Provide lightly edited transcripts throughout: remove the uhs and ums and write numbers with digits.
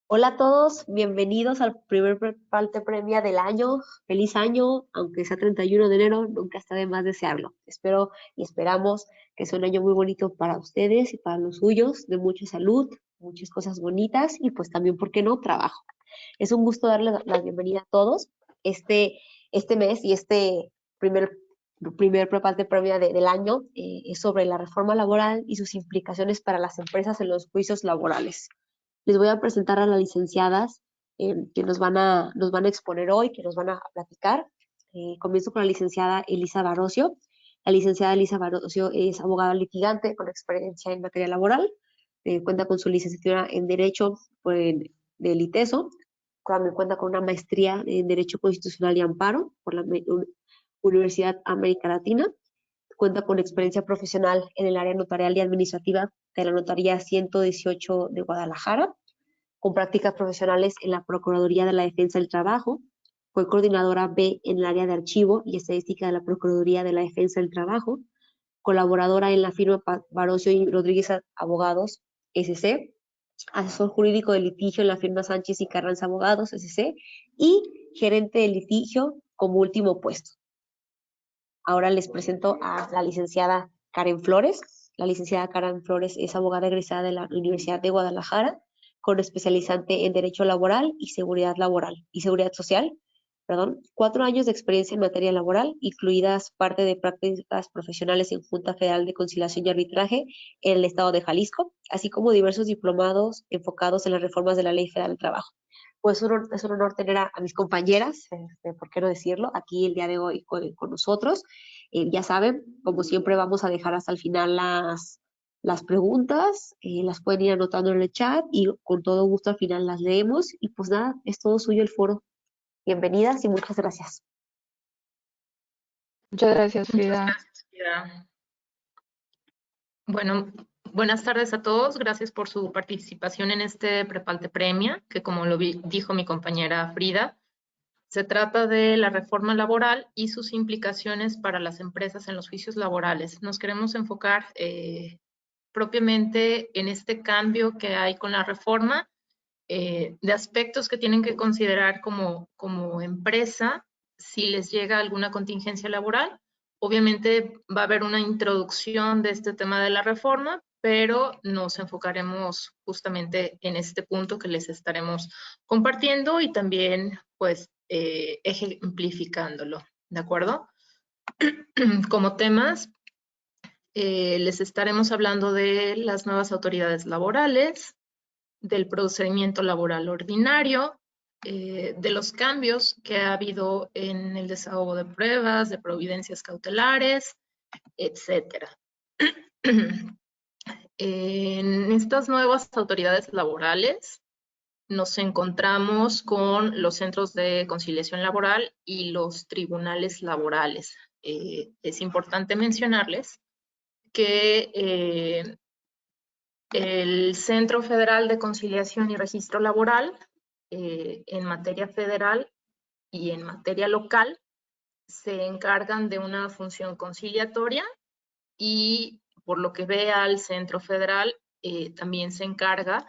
Hola a todos, bienvenidos al primer Parte Premia del año. Feliz año, aunque sea 31 de enero, nunca está de más desearlo. Espero y esperamos que sea un año muy bonito para ustedes y para los suyos, de mucha salud, muchas cosas bonitas y pues también, ¿por qué no?, trabajo. Es un gusto darles la bienvenida a todos. Este mes y este primer, primer Parte Premia del año es sobre la reforma laboral y sus implicaciones para las empresas en los juicios laborales. Les voy a presentar a las licenciadas que nos van a exponer hoy, que nos van a platicar. Comienzo con la licenciada Elisa Barocio. La licenciada Elisa Barocio es abogada litigante con experiencia en materia laboral. Cuenta con su licenciatura en Derecho del ITESO. También cuenta con una maestría en Derecho Constitucional y Amparo por la Universidad América Latina. Cuenta con experiencia profesional en el área notarial y administrativa de la Notaría 118 de Guadalajara, con prácticas profesionales en la Procuraduría de la Defensa del Trabajo. Fue coordinadora B en el área de archivo y estadística de la Procuraduría de la Defensa del Trabajo, colaboradora en la firma Barocio y Rodríguez Abogados, SC, asesor jurídico de litigio en la firma Sánchez y Carranza Abogados, SC, y gerente de litigio como último puesto. Ahora les presento a la licenciada Karen Flores. La licenciada Karen Flores es abogada egresada de la Universidad de Guadalajara, con especializante en Derecho Laboral y Seguridad Social. 4 años de experiencia en materia laboral, incluidas parte de prácticas profesionales en Junta Federal de Conciliación y Arbitraje en el Estado de Jalisco, así como diversos diplomados enfocados en las reformas de la Ley Federal del Trabajo. Pues es un honor tener a mis compañeras, por qué no decirlo, aquí el día de hoy con nosotros. Ya saben, como siempre, vamos a dejar hasta el final las preguntas, las pueden ir anotando en el chat y con todo gusto al final las leemos. Y pues nada, es todo suyo el foro. Bienvenidas y muchas gracias. Muchas gracias, Muchas Frida. gracias, Frida. Bueno, buenas tardes a todos. Gracias por su participación en este Prepalte Premia, que como dijo mi compañera Frida, se trata de la reforma laboral y sus implicaciones para las empresas en los juicios laborales. Nos queremos enfocar propiamente en este cambio que hay con la reforma, de aspectos que tienen que considerar como empresa si les llega alguna contingencia laboral. Obviamente va a haber una introducción de este tema de la reforma, pero nos enfocaremos justamente en este punto que les estaremos compartiendo y también pues ejemplificándolo, ¿de acuerdo? Como temas, les estaremos hablando de las nuevas autoridades laborales, del procedimiento laboral ordinario, de los cambios que ha habido en el desahogo de pruebas, de providencias cautelares, etcétera. En estas nuevas autoridades laborales nos encontramos con los centros de conciliación laboral y los tribunales laborales. Es importante mencionarles que el Centro Federal de Conciliación y Registro Laboral, en materia federal y en materia local, se encargan de una función conciliatoria y por lo que vea al Centro Federal, también se encarga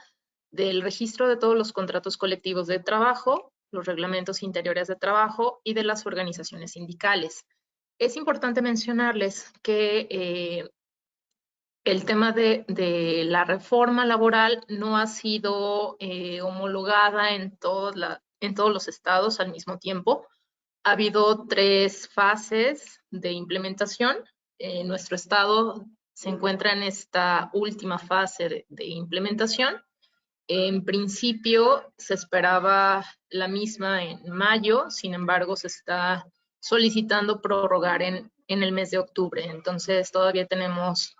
del registro de todos los contratos colectivos de trabajo, los reglamentos interiores de trabajo y de las organizaciones sindicales. Es importante mencionarles que el tema de la reforma laboral no ha sido homologada en todos los estados al mismo tiempo. Ha habido 3 fases de implementación. Nuestro estado se encuentra en esta última fase de implementación. En principio se esperaba la misma en mayo, sin embargo se está solicitando prorrogar en el mes de octubre. Entonces todavía tenemos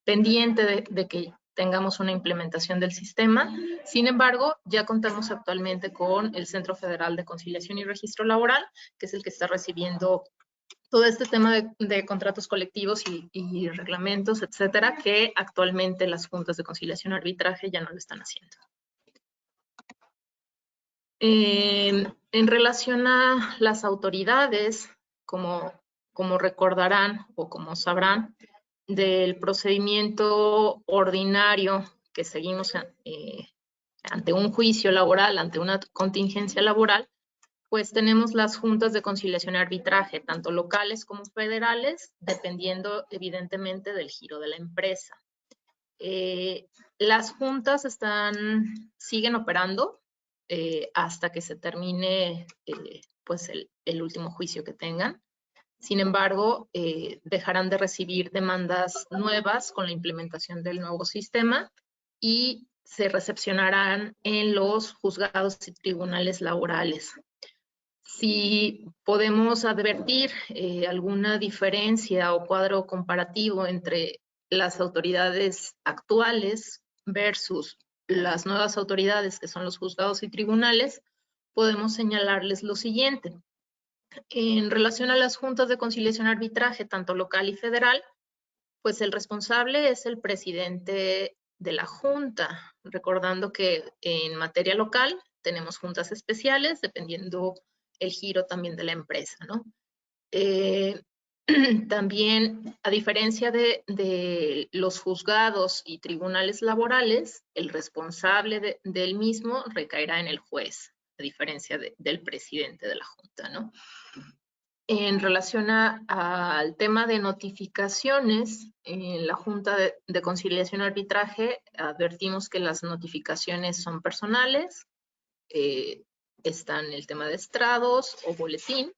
pendiente de que tengamos una implementación del sistema. Sin embargo, ya contamos actualmente con el Centro Federal de Conciliación y Registro Laboral, que es el que está recibiendo todo este tema de contratos colectivos y reglamentos, etcétera, que actualmente las juntas de conciliación y arbitraje ya no lo están haciendo. En relación a las autoridades, como recordarán o como sabrán, del procedimiento ordinario que seguimos ante un juicio laboral, ante una contingencia laboral, pues tenemos las juntas de conciliación y arbitraje, tanto locales como federales, dependiendo evidentemente del giro de la empresa. Las juntas siguen operando hasta que se termine pues el último juicio que tengan. Sin embargo, dejarán de recibir demandas nuevas con la implementación del nuevo sistema y se recepcionarán en los juzgados y tribunales laborales. Si podemos advertir alguna diferencia o cuadro comparativo entre las autoridades actuales versus las nuevas autoridades, que son los juzgados y tribunales, podemos señalarles lo siguiente. En relación a las juntas de conciliación y arbitraje, tanto local y federal, pues el responsable es el presidente de la junta, recordando que en materia local tenemos juntas especiales, dependiendo el giro también de la empresa, ¿no? También, a diferencia de los juzgados y tribunales laborales, el responsable del mismo recaerá en el juez, a diferencia del presidente de la junta, ¿no? En relación al tema de notificaciones, en la Junta de Conciliación y Arbitraje advertimos que las notificaciones son personales, están el tema de estrados o boletín.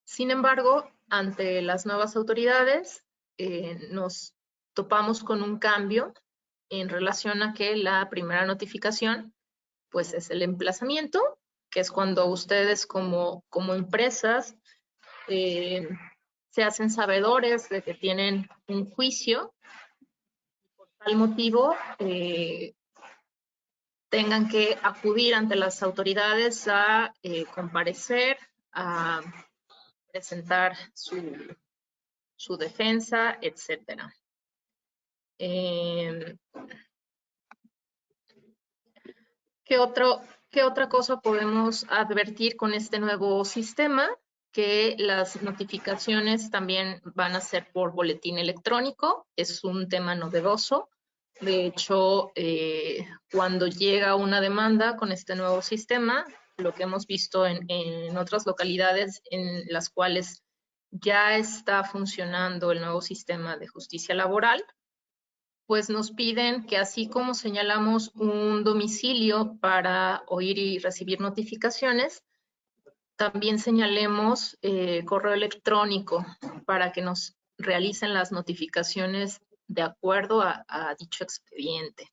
Sin embargo, ante las nuevas autoridades, nos topamos con un cambio en relación a que la primera notificación pues es el emplazamiento, que es cuando ustedes como empresas se hacen sabedores de que tienen un juicio, por tal motivo tengan que acudir ante las autoridades a comparecer, a presentar su defensa, etcétera. ¿Qué otra cosa podemos advertir con este nuevo sistema? Que las notificaciones también van a ser por boletín electrónico. Es un tema novedoso. De hecho, cuando llega una demanda con este nuevo sistema, lo que hemos visto en otras localidades en las cuales ya está funcionando el nuevo sistema de justicia laboral, pues nos piden que así como señalamos un domicilio para oír y recibir notificaciones, también señalemos correo electrónico para que nos realicen las notificaciones de acuerdo a dicho expediente.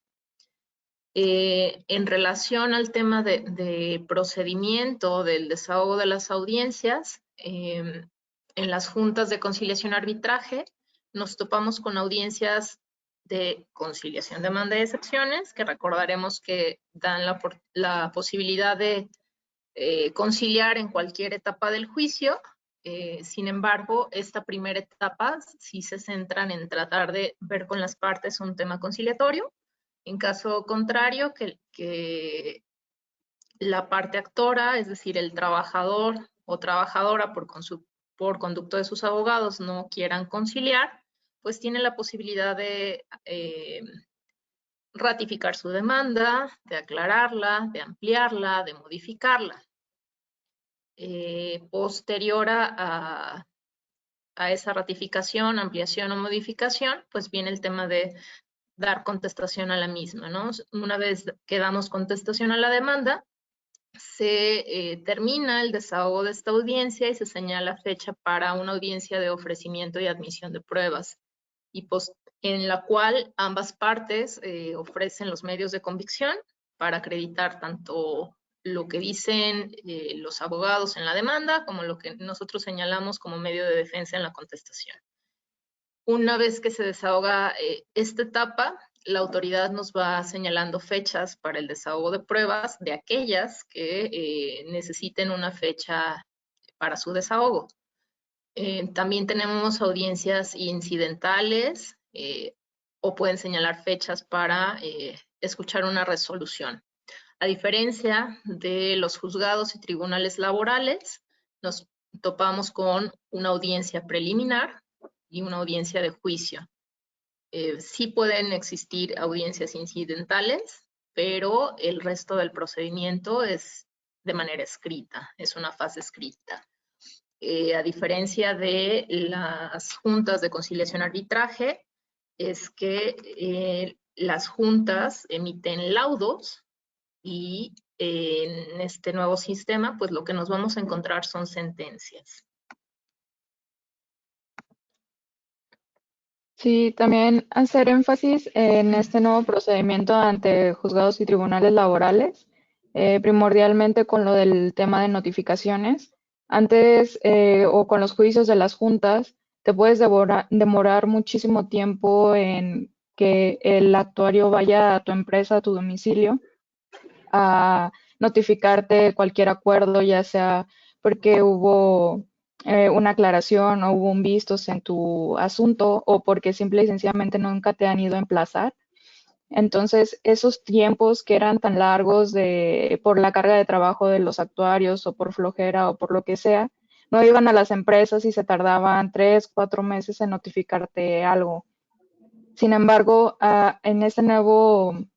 En relación al tema de procedimiento del desahogo de las audiencias, en las juntas de conciliación y arbitraje nos topamos con audiencias de conciliación, demanda y excepciones, que recordaremos que dan la posibilidad de conciliar en cualquier etapa del juicio. Sin embargo, esta primera etapa sí se centran en tratar de ver con las partes un tema conciliatorio. En caso contrario, que la parte actora, es decir, el trabajador o trabajadora por conducto de sus abogados no quieran conciliar, pues tiene la posibilidad de ratificar su demanda, de aclararla, de ampliarla, de modificarla. Posterior a esa ratificación, ampliación o modificación, pues viene el tema de dar contestación a la misma, ¿no? Una vez que damos contestación a la demanda, se termina el desahogo de esta audiencia y se señala fecha para una audiencia de ofrecimiento y admisión de pruebas, y en la cual ambas partes ofrecen los medios de convicción para acreditar tanto lo que dicen los abogados en la demanda como lo que nosotros señalamos como medio de defensa en la contestación. Una vez que se desahoga esta etapa, la autoridad nos va señalando fechas para el desahogo de pruebas de aquellas que necesiten una fecha para su desahogo. También tenemos audiencias incidentales o pueden señalar fechas para escuchar una resolución. A diferencia de los juzgados y tribunales laborales, nos topamos con una audiencia preliminar y una audiencia de juicio. Sí pueden existir audiencias incidentales, pero el resto del procedimiento es de manera escrita, es una fase escrita. A diferencia de las juntas de conciliación arbitraje, es que las juntas emiten laudos y en este nuevo sistema, pues lo que nos vamos a encontrar son sentencias. Sí, también hacer énfasis en este nuevo procedimiento ante juzgados y tribunales laborales, primordialmente con lo del tema de notificaciones. Antes, o con los juicios de las juntas, te puedes demorar muchísimo tiempo en que el actuario vaya a tu empresa, a tu domicilio, a notificarte cualquier acuerdo, ya sea porque hubo una aclaración o hubo un vistos en tu asunto o porque simple y sencillamente nunca te han ido a emplazar. Entonces, esos tiempos que eran tan largos por la carga de trabajo de los actuarios o por flojera o por lo que sea, no iban a las empresas y se tardaban 3, 4 meses en notificarte algo. Sin embargo, en estos nuevos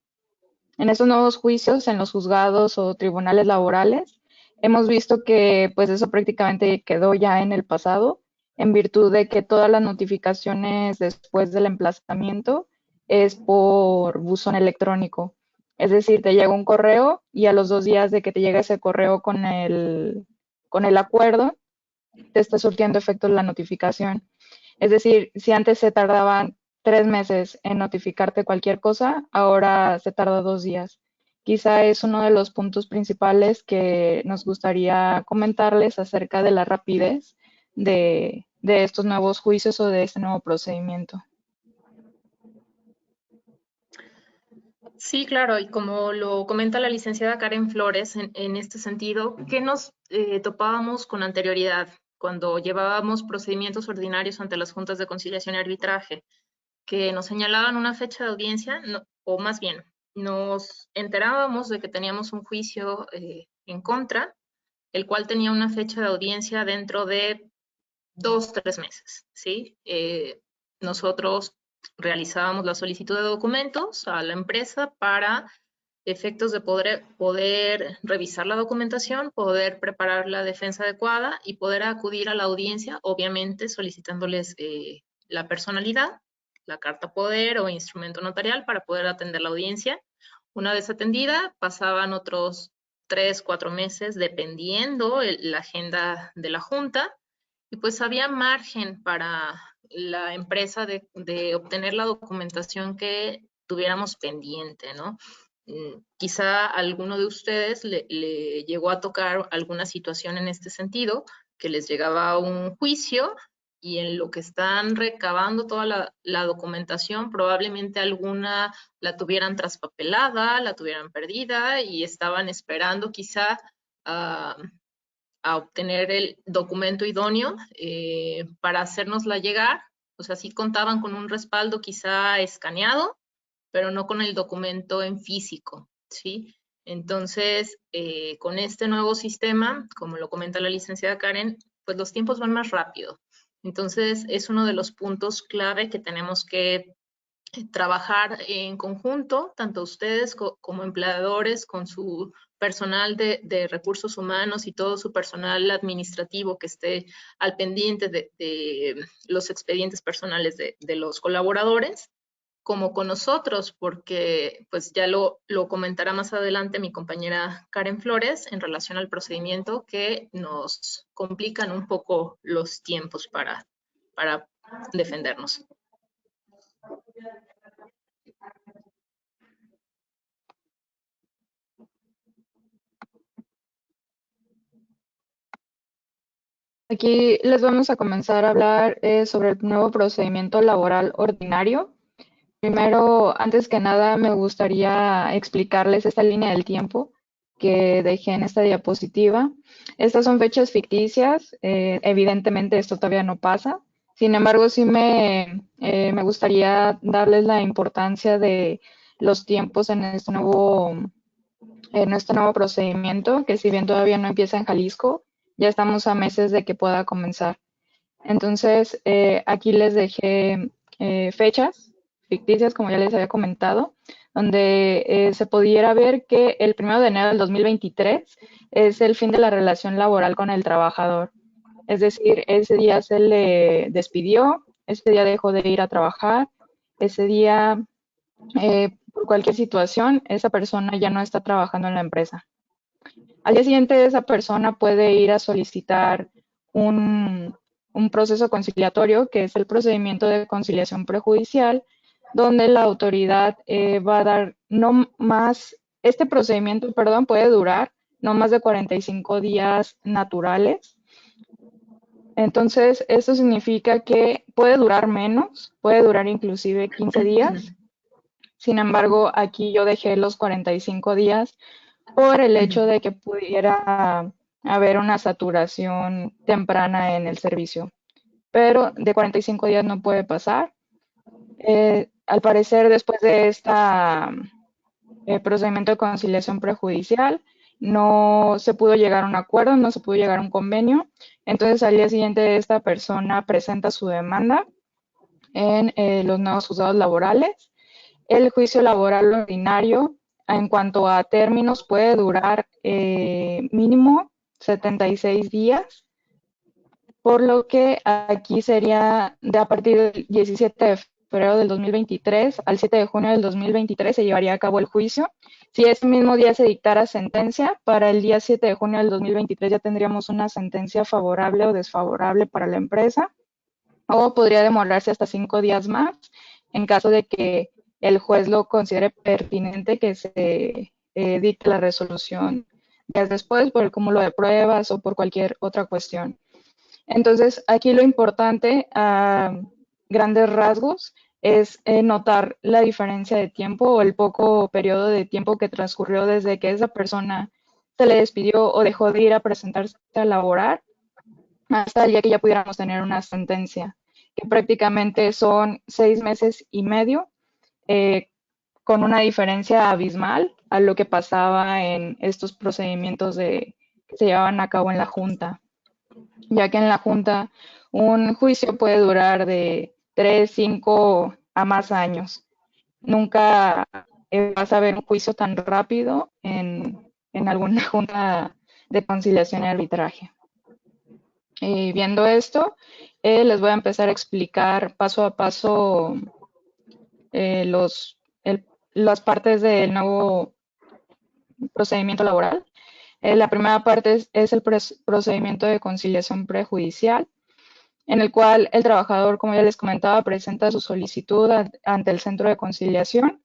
juicios en los juzgados o tribunales laborales, hemos visto que pues eso prácticamente quedó ya en el pasado, en virtud de que todas las notificaciones después del emplazamiento es por buzón electrónico. Es decir, te llega un correo y a los 2 días de que te llega ese correo con el acuerdo, te está surtiendo efectos la notificación. Es decir, si antes se tardaban 3 meses en notificarte cualquier cosa, ahora se tarda 2 días. Quizá es uno de los puntos principales que nos gustaría comentarles acerca de la rapidez de estos nuevos juicios o de este nuevo procedimiento. Sí, claro, y como lo comenta la licenciada Karen Flores en este sentido, ¿qué nos topábamos con anterioridad cuando llevábamos procedimientos ordinarios ante las juntas de conciliación y arbitraje? Que nos señalaban una fecha de audiencia, o más bien, nos enterábamos de que teníamos un juicio en contra, el cual tenía una fecha de audiencia dentro de 2, 3 meses, ¿sí? Nosotros realizábamos la solicitud de documentos a la empresa para efectos de poder revisar la documentación, poder preparar la defensa adecuada y poder acudir a la audiencia, obviamente solicitándoles la personalidad, la carta poder o instrumento notarial para poder atender la audiencia. Una vez atendida, pasaban otros 3, 4 meses, dependiendo la agenda de la junta, y pues había margen para la empresa de obtener la documentación que tuviéramos pendiente, ¿no? Quizá a alguno de ustedes le llegó a tocar alguna situación en este sentido, que les llegaba un juicio y en lo que están recabando toda la documentación, probablemente alguna la tuvieran traspapelada, la tuvieran perdida y estaban esperando quizá a obtener el documento idóneo para hacérnosla llegar. O sea, sí contaban con un respaldo quizá escaneado, pero no con el documento en físico, ¿sí? Entonces, con este nuevo sistema, como lo comenta la licenciada Karen, pues los tiempos van más rápido. Entonces, es uno de los puntos clave que tenemos que trabajar en conjunto, tanto ustedes como empleadores, con su personal de recursos humanos y todo su personal administrativo que esté al pendiente de los expedientes personales de los colaboradores, como con nosotros, porque pues ya lo comentará más adelante mi compañera Karen Flores en relación al procedimiento que nos complican un poco los tiempos para defendernos. Aquí les vamos a comenzar a hablar sobre el nuevo procedimiento laboral ordinario. Primero, antes que nada, me gustaría explicarles esta línea del tiempo que dejé en esta diapositiva. Estas son fechas ficticias, evidentemente esto todavía no pasa. Sin embargo, sí me gustaría darles la importancia de los tiempos en este nuevo procedimiento, que si bien todavía no empieza en Jalisco, ya estamos a meses de que pueda comenzar. Entonces, aquí les dejé fechas ficticias, como ya les había comentado, donde se pudiera ver que el 1 de enero del 2023 es el fin de la relación laboral con el trabajador. Es decir, ese día se le despidió, ese día dejó de ir a trabajar, ese día, por cualquier situación, esa persona ya no está trabajando en la empresa. Al día siguiente, esa persona puede ir a solicitar un, un proceso conciliatorio, que es el procedimiento de conciliación prejudicial, donde la autoridad va a dar no más, este procedimiento, perdón, puede durar no más de 45 días naturales. Entonces, esto significa que puede durar menos, puede durar inclusive 15 días. Sin embargo, aquí yo dejé los 45 días por el hecho de que pudiera haber una saturación temprana en el servicio. Pero de 45 días no puede pasar. Al parecer, después de este procedimiento de conciliación prejudicial, no se pudo llegar a un acuerdo, no se pudo llegar a un convenio. Entonces, al día siguiente, esta persona presenta su demanda en los nuevos juzgados laborales. El juicio laboral ordinario, en cuanto a términos, puede durar mínimo 76 días, por lo que aquí sería de a partir del 17 de febrero del 2023 al 7 de junio del 2023 se llevaría a cabo el juicio. Si ese mismo día se dictara sentencia, para el día 7 de junio del 2023 ya tendríamos una sentencia favorable o desfavorable para la empresa, o podría demorarse hasta 5 días más en caso de que el juez lo considere pertinente que se dicte la resolución días después por el cúmulo de pruebas o por cualquier otra cuestión. Entonces, aquí lo importante a grandes rasgos es notar la diferencia de tiempo o el poco periodo de tiempo que transcurrió desde que esa persona se le despidió o dejó de ir a presentarse a laborar hasta el día que ya pudiéramos tener una sentencia, que prácticamente son 6 meses y medio, eh, con una diferencia abismal a lo que pasaba en estos procedimientos que se llevaban a cabo en la Junta, ya que en la Junta un juicio puede durar de 3, 5 a más años. Nunca vas a ver un juicio tan rápido en alguna Junta de Conciliación y Arbitraje. Viendo esto, les voy a empezar a explicar paso a paso las partes del nuevo procedimiento laboral. La primera parte es el procedimiento de conciliación prejudicial, en el cual el trabajador, como ya les comentaba, presenta su solicitud ante el centro de conciliación.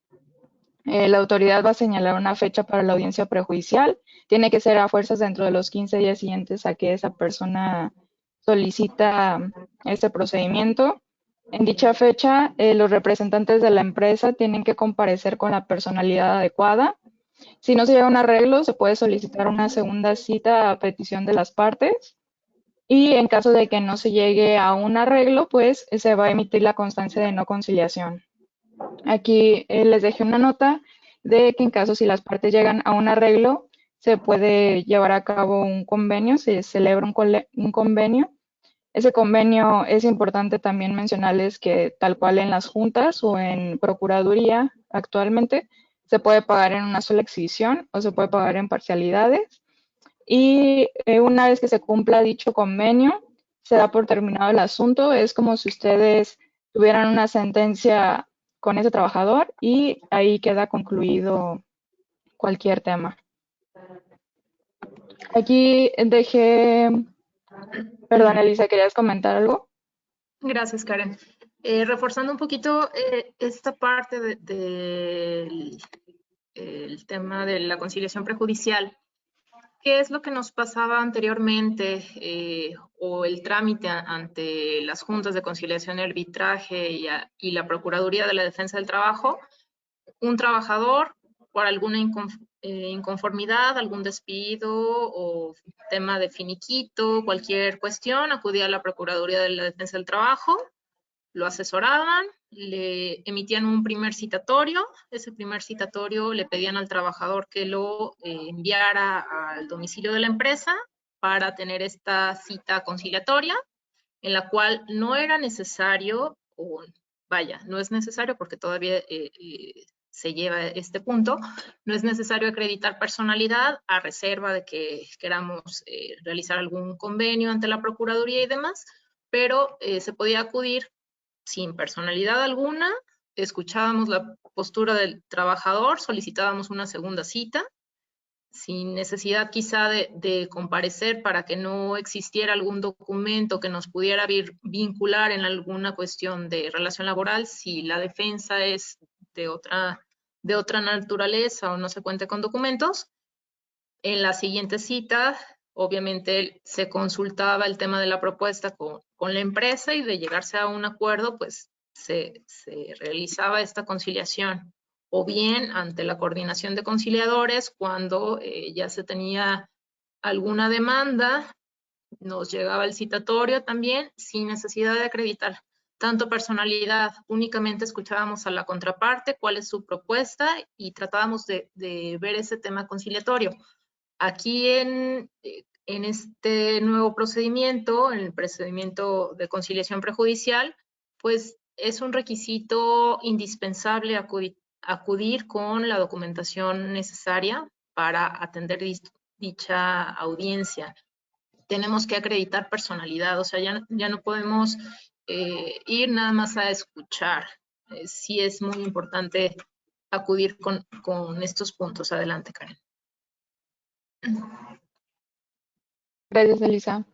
La autoridad va a señalar una fecha para la audiencia prejudicial. Tiene que ser a fuerzas dentro de los 15 días siguientes a que esa persona solicita este procedimiento. En dicha fecha, los representantes de la empresa tienen que comparecer con la personalidad adecuada. Si no se llega a un arreglo, se puede solicitar una segunda cita a petición de las partes. Y en caso de que no se llegue a un arreglo, pues se va a emitir la constancia de no conciliación. Aquí les dejé una nota de que en caso si las partes llegan a un arreglo, se puede llevar a cabo un convenio, se celebra un convenio. Ese convenio es importante también mencionarles que tal cual en las juntas o en procuraduría actualmente se puede pagar en una sola exhibición o se puede pagar en parcialidades. Y una vez que se cumpla dicho convenio, se da por terminado el asunto. Es como si ustedes tuvieran una sentencia con ese trabajador y ahí queda concluido cualquier tema. Aquí dejé, perdón, Elisa, ¿querías comentar algo? Gracias, Karen. Reforzando un poquito esta parte del tema de la conciliación prejudicial, ¿qué es lo que nos pasaba anteriormente o el trámite ante las juntas de conciliación y arbitraje y la Procuraduría de la Defensa del Trabajo? Un trabajador por alguna inconformidad, algún despido o tema de finiquito, cualquier cuestión, acudía a la Procuraduría de la Defensa del Trabajo, lo asesoraban, le emitían un primer citatorio, ese primer citatorio le pedían al trabajador que lo enviara al domicilio de la empresa para tener esta cita conciliatoria, en la cual no era necesario, o vaya, no es necesario porque todavía se lleva este punto. No es necesario acreditar personalidad a reserva de que queramos realizar algún convenio ante la Procuraduría y demás, pero se podía acudir sin personalidad alguna, escuchábamos la postura del trabajador, solicitábamos una segunda cita, sin necesidad quizá de comparecer para que no existiera algún documento que nos pudiera vincular en alguna cuestión de relación laboral, si la defensa es de otra naturaleza o no se cuente con documentos. En la siguiente cita, obviamente se consultaba el tema de la propuesta con la empresa y de llegarse a un acuerdo, pues se realizaba esta conciliación. O bien ante la coordinación de conciliadores, cuando ya se tenía alguna demanda, nos llegaba el citatorio también sin necesidad de acreditar tanto personalidad, únicamente escuchábamos a la contraparte, cuál es su propuesta y tratábamos de ver ese tema conciliatorio. Aquí en este nuevo procedimiento, en el procedimiento de conciliación prejudicial, pues es un requisito indispensable acudir con la documentación necesaria para atender dicha audiencia. Tenemos que acreditar personalidad, o sea, ya no podemos ir nada más a escuchar. Sí es muy importante acudir con estos puntos. Adelante, Karen. Gracias, Elisa.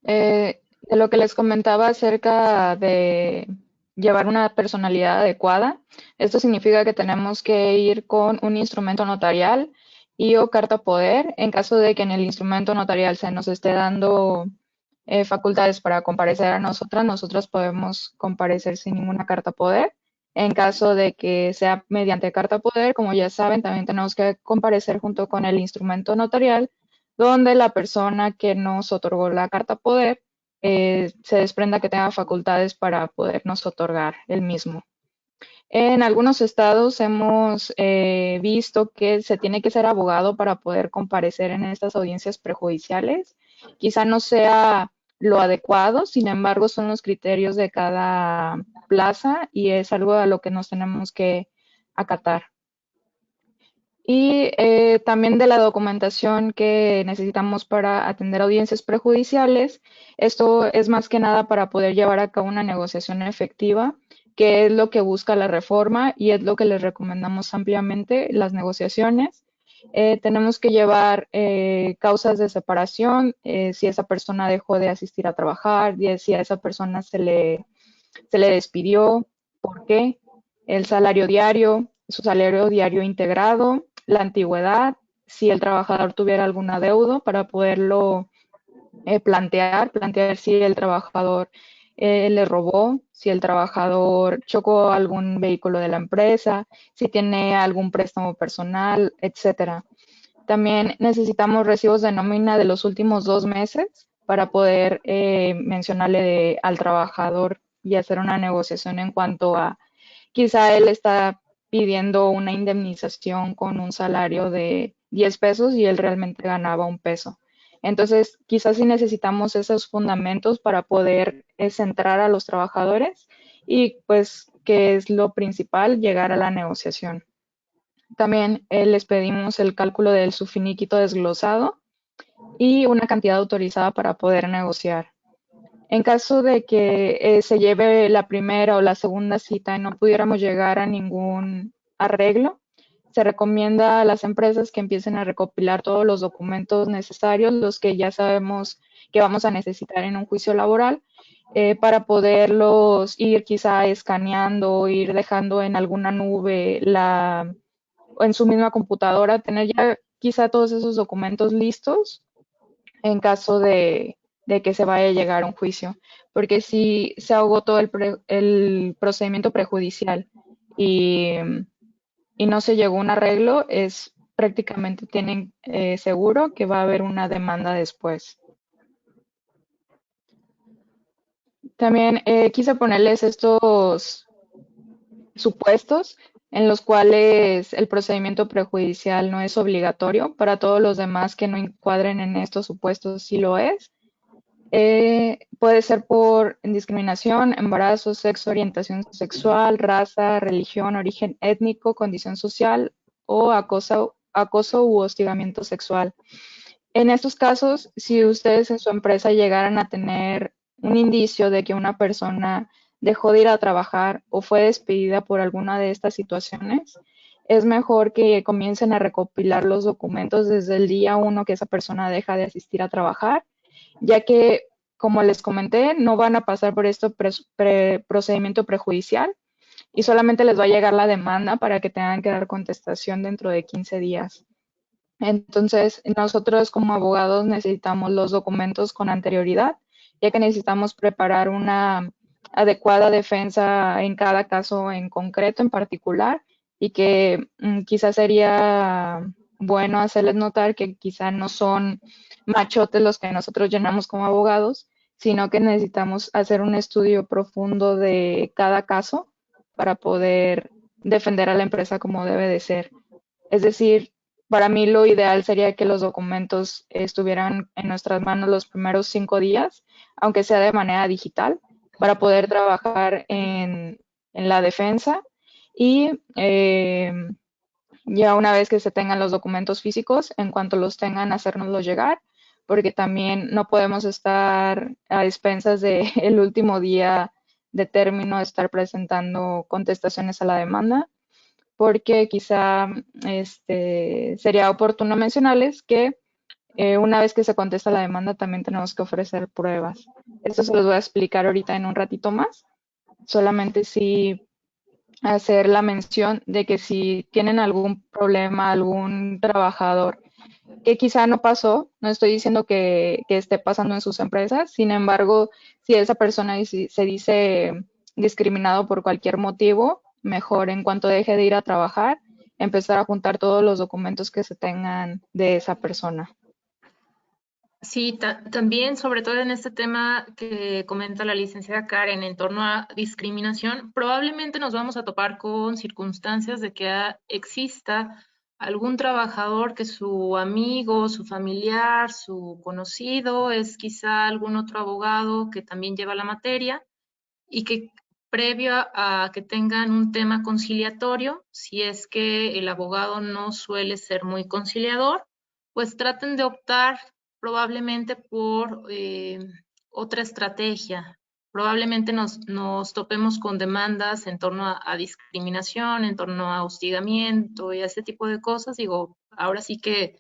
De lo que les comentaba acerca de llevar una personalidad adecuada, esto significa que tenemos que ir con un instrumento notarial y o carta poder en caso de que en el instrumento notarial se nos esté dando facultades para comparecer a nosotras podemos comparecer sin ninguna carta poder. En caso de que sea mediante carta poder, como ya saben, también tenemos que comparecer junto con el instrumento notarial, donde la persona que nos otorgó la carta poder se desprenda que tenga facultades para podernos otorgar el mismo. En algunos estados hemos visto que se tiene que ser abogado para poder comparecer en estas audiencias prejudiciales. Quizá no sea lo adecuado, sin embargo, son los criterios de cada plaza y es algo a lo que nos tenemos que acatar. Y también de la documentación que necesitamos para atender audiencias prejudiciales. Esto es más que nada para poder llevar a cabo una negociación efectiva, que es lo que busca la reforma y es lo que les recomendamos ampliamente, las negociaciones. Tenemos que llevar causas de separación, si esa persona dejó de asistir a trabajar, si a esa persona se le despidió, ¿por qué? El salario diario, su salario diario integrado, la antigüedad, si el trabajador tuviera algún adeudo para poderlo plantear si el trabajador le robó, si el trabajador chocó algún vehículo de la empresa, si tiene algún préstamo personal, etcétera. También necesitamos recibos de nómina de los últimos 2 meses para poder mencionarle al trabajador y hacer una negociación en cuanto a quizá él está pidiendo una indemnización con un salario de 10 pesos y él realmente ganaba 1 peso. Entonces, quizás sí necesitamos esos fundamentos para poder centrar a los trabajadores y pues que es lo principal, llegar a la negociación. También les pedimos el cálculo del su finiquito desglosado y una cantidad autorizada para poder negociar. En caso de que se lleve la primera o la segunda cita y no pudiéramos llegar a ningún arreglo, se recomienda a las empresas que empiecen a recopilar todos los documentos necesarios, los que ya sabemos que vamos a necesitar en un juicio laboral, para poderlos ir quizá escaneando, ir dejando en alguna nube o en su misma computadora, tener ya quizá todos esos documentos listos en caso de que se vaya a llegar a un juicio, porque si se agotó el procedimiento prejudicial y, y no se llegó a un arreglo, es prácticamente tienen seguro que va a haber una demanda después. También quise ponerles estos supuestos en los cuales el procedimiento prejudicial no es obligatorio. Para todos los demás que no encuadren en estos supuestos sí lo es. Puede ser por discriminación, embarazo, sexo, orientación sexual, raza, religión, origen étnico, condición social o acoso u hostigamiento sexual. En estos casos, si ustedes en su empresa llegaran a tener un indicio de que una persona dejó de ir a trabajar o fue despedida por alguna de estas situaciones, es mejor que comiencen a recopilar los documentos desde el día uno que esa persona deja de asistir a trabajar, ya que, como les comenté, no van a pasar por este procedimiento prejudicial y solamente les va a llegar la demanda para que tengan que dar contestación dentro de 15 días. Entonces, nosotros como abogados necesitamos los documentos con anterioridad, ya que necesitamos preparar una adecuada defensa en cada caso en concreto, en particular, y que quizás sería bueno hacerles notar que quizá no son machotes los que nosotros llenamos como abogados, sino que necesitamos hacer un estudio profundo de cada caso para poder defender a la empresa como debe de ser. Es decir, para mí lo ideal sería que los documentos estuvieran en nuestras manos los primeros 5 días, aunque sea de manera digital, para poder trabajar en la defensa y ya una vez que se tengan los documentos físicos, en cuanto los tengan, hacérnoslos llegar, porque también no podemos estar a expensas de el último día de término, estar presentando contestaciones a la demanda porque quizá sería oportuno mencionarles que una vez que se contesta la demanda también tenemos que ofrecer pruebas. Esto se los voy a explicar ahorita en un ratito más. Solamente sí hacer la mención de que si tienen algún problema, algún trabajador que quizá no pasó, no estoy diciendo que esté pasando en sus empresas, sin embargo, si esa persona se dice discriminado por cualquier motivo, mejor en cuanto deje de ir a trabajar, empezar a juntar todos los documentos que se tengan de esa persona. Sí, también, sobre todo en este tema que comenta la licenciada Karen en torno a discriminación, probablemente nos vamos a topar con circunstancias de que exista algún trabajador que su amigo, su familiar, su conocido es quizá algún otro abogado que también lleva la materia y que previo a que tengan un tema conciliatorio, si es que el abogado no suele ser muy conciliador, pues traten de optar probablemente por otra estrategia. Probablemente nos topemos con demandas en torno a discriminación, en torno a hostigamiento y a ese tipo de cosas. Digo, ahora sí que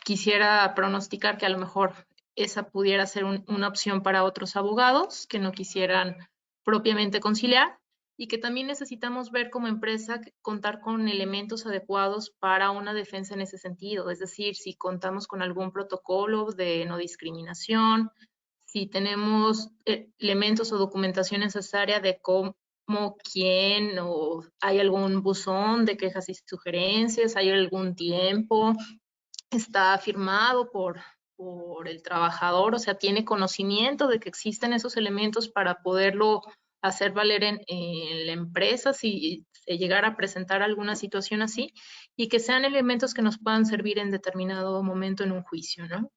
quisiera pronosticar que a lo mejor esa pudiera ser una opción para otros abogados que no quisieran propiamente conciliar y que también necesitamos ver como empresa contar con elementos adecuados para una defensa en ese sentido. Es decir, si contamos con algún protocolo de no discriminación, si tenemos elementos o documentación necesaria de cómo, quién, o hay algún buzón de quejas y sugerencias, hay algún tiempo, está firmado por el trabajador, o sea, tiene conocimiento de que existen esos elementos para poderlo hacer valer en la empresa si se llegara a presentar alguna situación así, y que sean elementos que nos puedan servir en determinado momento en un juicio, ¿no?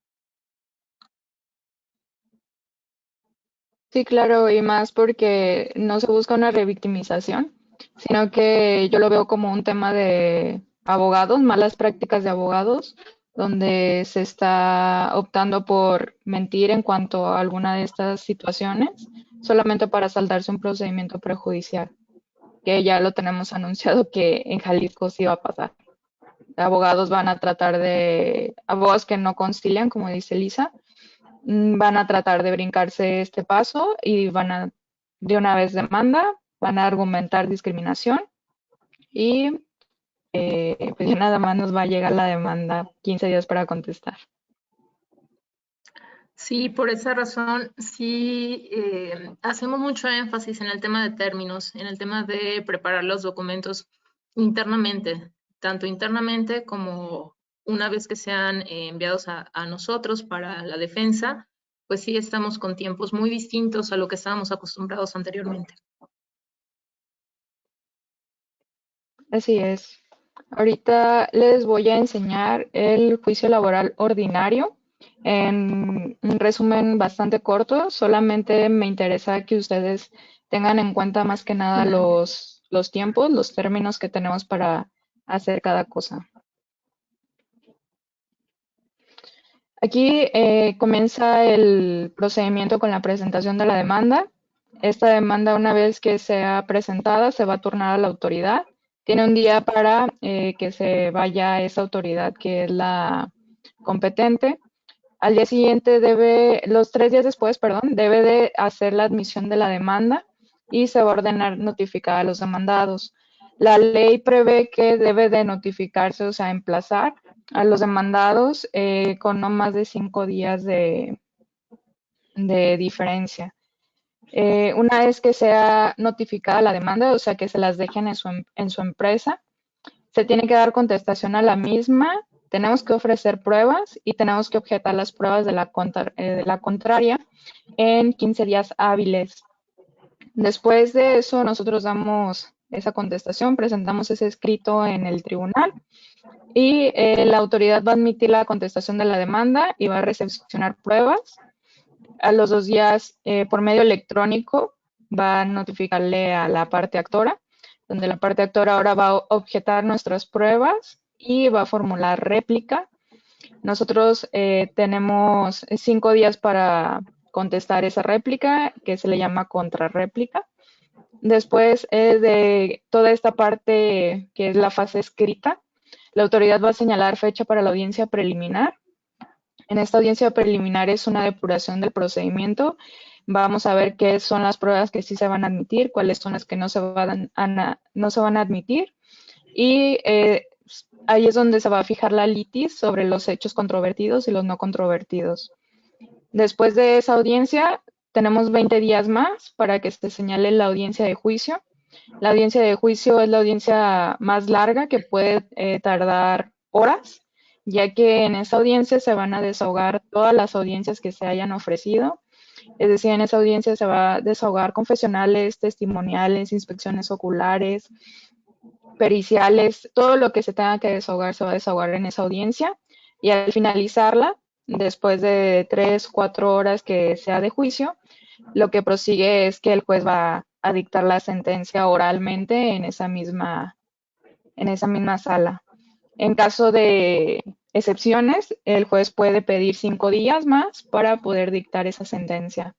Sí, claro, y más porque no se busca una revictimización, sino que yo lo veo como un tema de abogados, malas prácticas de abogados, donde se está optando por mentir en cuanto a alguna de estas situaciones, solamente para saltarse un procedimiento prejudicial, que ya lo tenemos anunciado que en Jalisco sí va a pasar. Abogados van a tratar abogados que no concilian, como dice Lisa, van a tratar de brincarse este paso y van a, de una vez demanda, van a argumentar discriminación y pues ya nada más nos va a llegar la demanda 15 días para contestar. Sí, por esa razón, sí hacemos mucho énfasis en el tema de términos, en el tema de preparar los documentos internamente, tanto internamente como una vez que sean enviados a nosotros para la defensa, pues sí estamos con tiempos muy distintos a lo que estábamos acostumbrados anteriormente. Así es. Ahorita les voy a enseñar el juicio laboral ordinario. En un resumen bastante corto, solamente me interesa que ustedes tengan en cuenta más que nada los tiempos, los términos que tenemos para hacer cada cosa. Aquí comienza el procedimiento con la presentación de la demanda. Esta demanda, una vez que sea presentada, se va a turnar a la autoridad. Tiene un día para que se vaya esa autoridad que es la competente. Al día siguiente los 3 días después, perdón, debe de hacer la admisión de la demanda y se va a ordenar notificar a los demandados. La ley prevé que debe de notificarse, o sea, emplazar a los demandados con no más de 5 días de diferencia. Una vez que sea notificada la demanda, o sea, que se las dejen en su empresa, se tiene que dar contestación a la misma, tenemos que ofrecer pruebas y tenemos que objetar las pruebas de la contraria en 15 días hábiles. Después de eso, nosotros damos esa contestación, presentamos ese escrito en el tribunal y la autoridad va a admitir la contestación de la demanda y va a recepcionar pruebas. A los 2 días, por medio electrónico, va a notificarle a la parte actora, donde la parte actora ahora va a objetar nuestras pruebas y va a formular réplica. Nosotros tenemos 5 días para contestar esa réplica, que se le llama contrarréplica. Después de toda esta parte, que es la fase escrita, la autoridad va a señalar fecha para la audiencia preliminar. En esta audiencia preliminar es una depuración del procedimiento. Vamos a ver qué son las pruebas que sí se van a admitir, cuáles son las que no se van a admitir. Y ahí es donde se va a fijar la litis sobre los hechos controvertidos y los no controvertidos. Después de esa audiencia, tenemos 20 días más para que se señale la audiencia de juicio. La audiencia de juicio es la audiencia más larga, que puede tardar horas, ya que en esa audiencia se van a desahogar todas las audiencias que se hayan ofrecido. Es decir, en esa audiencia se va a desahogar confesionales, testimoniales, inspecciones oculares, periciales, todo lo que se tenga que desahogar se va a desahogar en esa audiencia. Y al finalizarla, después de 3 o 4 horas que sea de juicio, lo que prosigue es que el juez va a dictar la sentencia oralmente en esa misma sala. En caso de excepciones, el juez puede pedir 5 días más para poder dictar esa sentencia.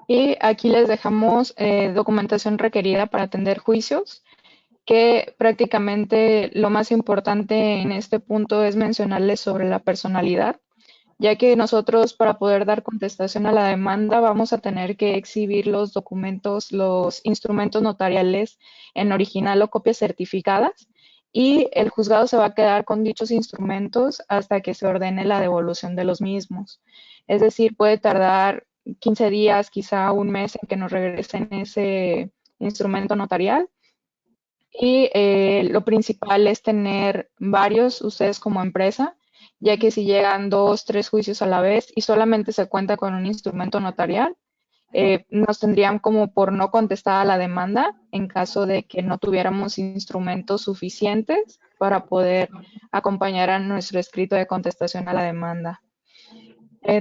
Y aquí les dejamos documentación requerida para atender juicios, que prácticamente lo más importante en este punto es mencionarles sobre la personalidad, ya que nosotros, para poder dar contestación a la demanda, vamos a tener que exhibir los documentos, los instrumentos notariales en original o copias certificadas, y el juzgado se va a quedar con dichos instrumentos hasta que se ordene la devolución de los mismos. Es decir, puede tardar 15 días, quizá un mes, en que nos regresen ese instrumento notarial. Y lo principal es tener varios, ustedes como empresa, ya que si llegan 2, 3 juicios a la vez y solamente se cuenta con un instrumento notarial, nos tendrían como por no contestar a la demanda en caso de que no tuviéramos instrumentos suficientes para poder acompañar a nuestro escrito de contestación a la demanda.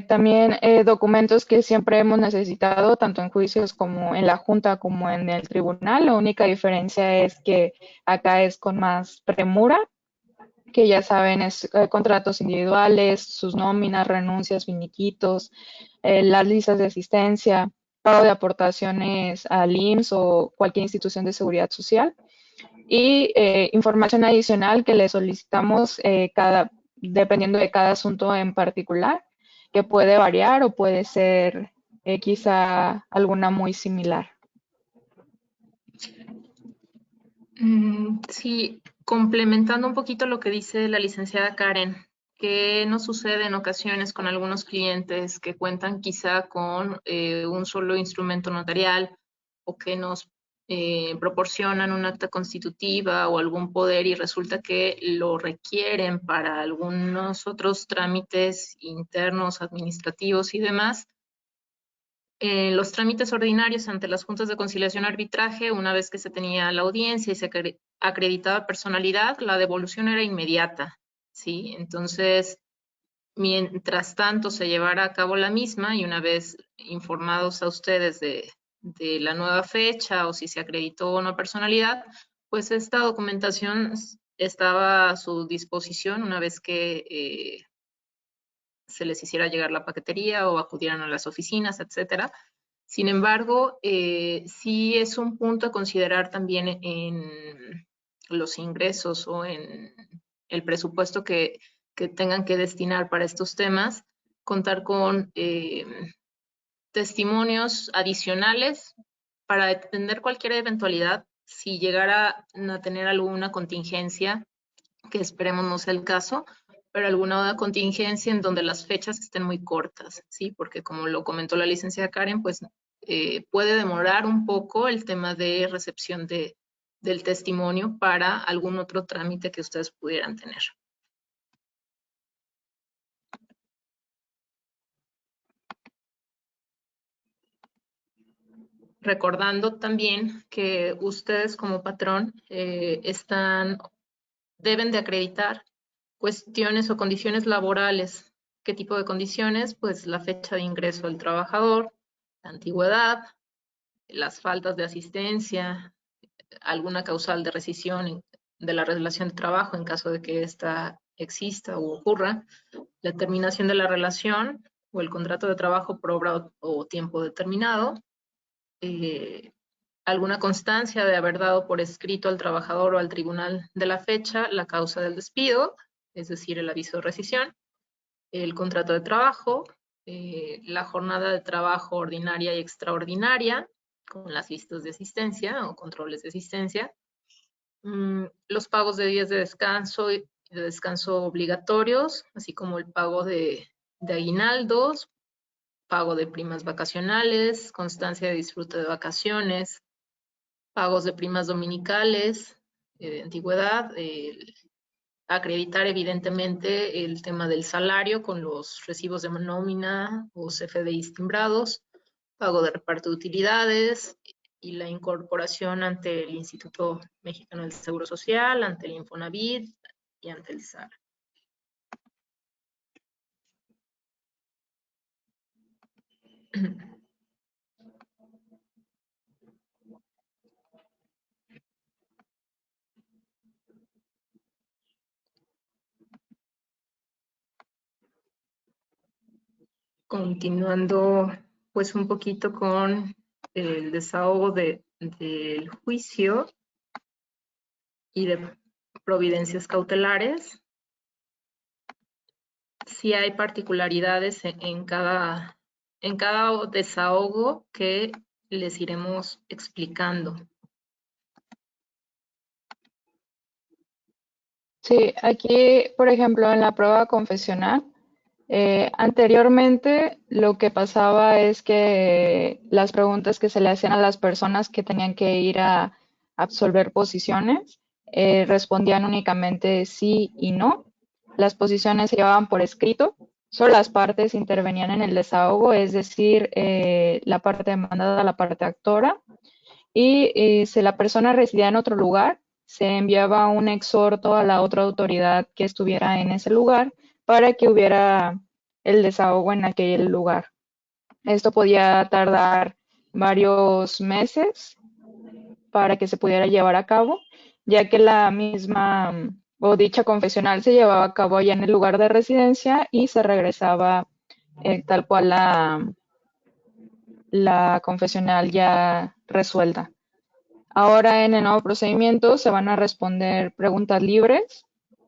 También documentos que siempre hemos necesitado, tanto en juicios como en la junta como en el tribunal. La única diferencia es que acá es con más premura, que ya saben, es contratos individuales, sus nóminas, renuncias, finiquitos, las listas de asistencia, pago de aportaciones al IMSS o cualquier institución de seguridad social. Y información adicional que le solicitamos dependiendo de cada asunto en particular, que puede variar o puede ser quizá alguna muy similar. Sí, complementando un poquito lo que dice la licenciada Karen, que nos sucede en ocasiones con algunos clientes que cuentan quizá con un solo instrumento notarial o que nos proporcionan un acta constitutiva o algún poder y resulta que lo requieren para algunos otros trámites internos, administrativos y demás. Los trámites ordinarios ante las juntas de conciliación arbitraje, una vez que se tenía la audiencia y se acreditaba personalidad, la devolución era inmediata. ¿sí? Entonces, mientras tanto se llevará a cabo la misma y una vez informados a ustedes de la nueva fecha o si se acreditó una personalidad, pues esta documentación estaba a su disposición una vez que se les hiciera llegar la paquetería o acudieran a las oficinas, etcétera. Sin embargo, sí es un punto a considerar también en los ingresos o en el presupuesto que tengan que destinar para estos temas, contar con testimonios adicionales para atender cualquier eventualidad. Si llegara a tener alguna contingencia, que esperemos no sea el caso, pero alguna contingencia en donde las fechas estén muy cortas, ¿sí? Porque como lo comentó la licenciada Karen, pues puede demorar un poco el tema de recepción del testimonio para algún otro trámite que ustedes pudieran tener. Recordando también que ustedes como patrón deben de acreditar cuestiones o condiciones laborales. ¿Qué tipo de condiciones? Pues la fecha de ingreso del trabajador, la antigüedad, las faltas de asistencia, alguna causal de rescisión de la relación de trabajo en caso de que ésta exista o ocurra, la terminación de la relación o el contrato de trabajo por obra o tiempo determinado, alguna constancia de haber dado por escrito al trabajador o al tribunal de la fecha la causa del despido, es decir, el aviso de rescisión, el contrato de trabajo, la jornada de trabajo ordinaria y extraordinaria, con las listas de asistencia o controles de asistencia, los pagos de días de descanso obligatorios, así como el pago de aguinaldos, pago de primas vacacionales, constancia de disfrute de vacaciones, pagos de primas dominicales, de antigüedad, acreditar evidentemente el tema del salario con los recibos de nómina o CFDIs timbrados, pago de reparto de utilidades y la incorporación ante el Instituto Mexicano del Seguro Social, ante el Infonavit y ante el SAR. Continuando pues un poquito con el desahogo del juicio y de providencias cautelares. Sí hay particularidades en cada desahogo que les iremos explicando. Sí, aquí, por ejemplo, en la prueba confesional, anteriormente lo que pasaba es que las preguntas que se le hacían a las personas que tenían que ir a absolver posiciones respondían únicamente sí y no. Las posiciones se llevaban por escrito, solo las partes intervenían en el desahogo, es decir, la parte demandada, la parte actora, y si la persona residía en otro lugar, se enviaba un exhorto a la otra autoridad que estuviera en ese lugar para que hubiera el desahogo en aquel lugar. Esto podía tardar varios meses para que se pudiera llevar a cabo, ya que la misma o dicha confesional se llevaba a cabo allá en el lugar de residencia y se regresaba tal cual la confesional ya resuelta. Ahora en el nuevo procedimiento se van a responder preguntas libres.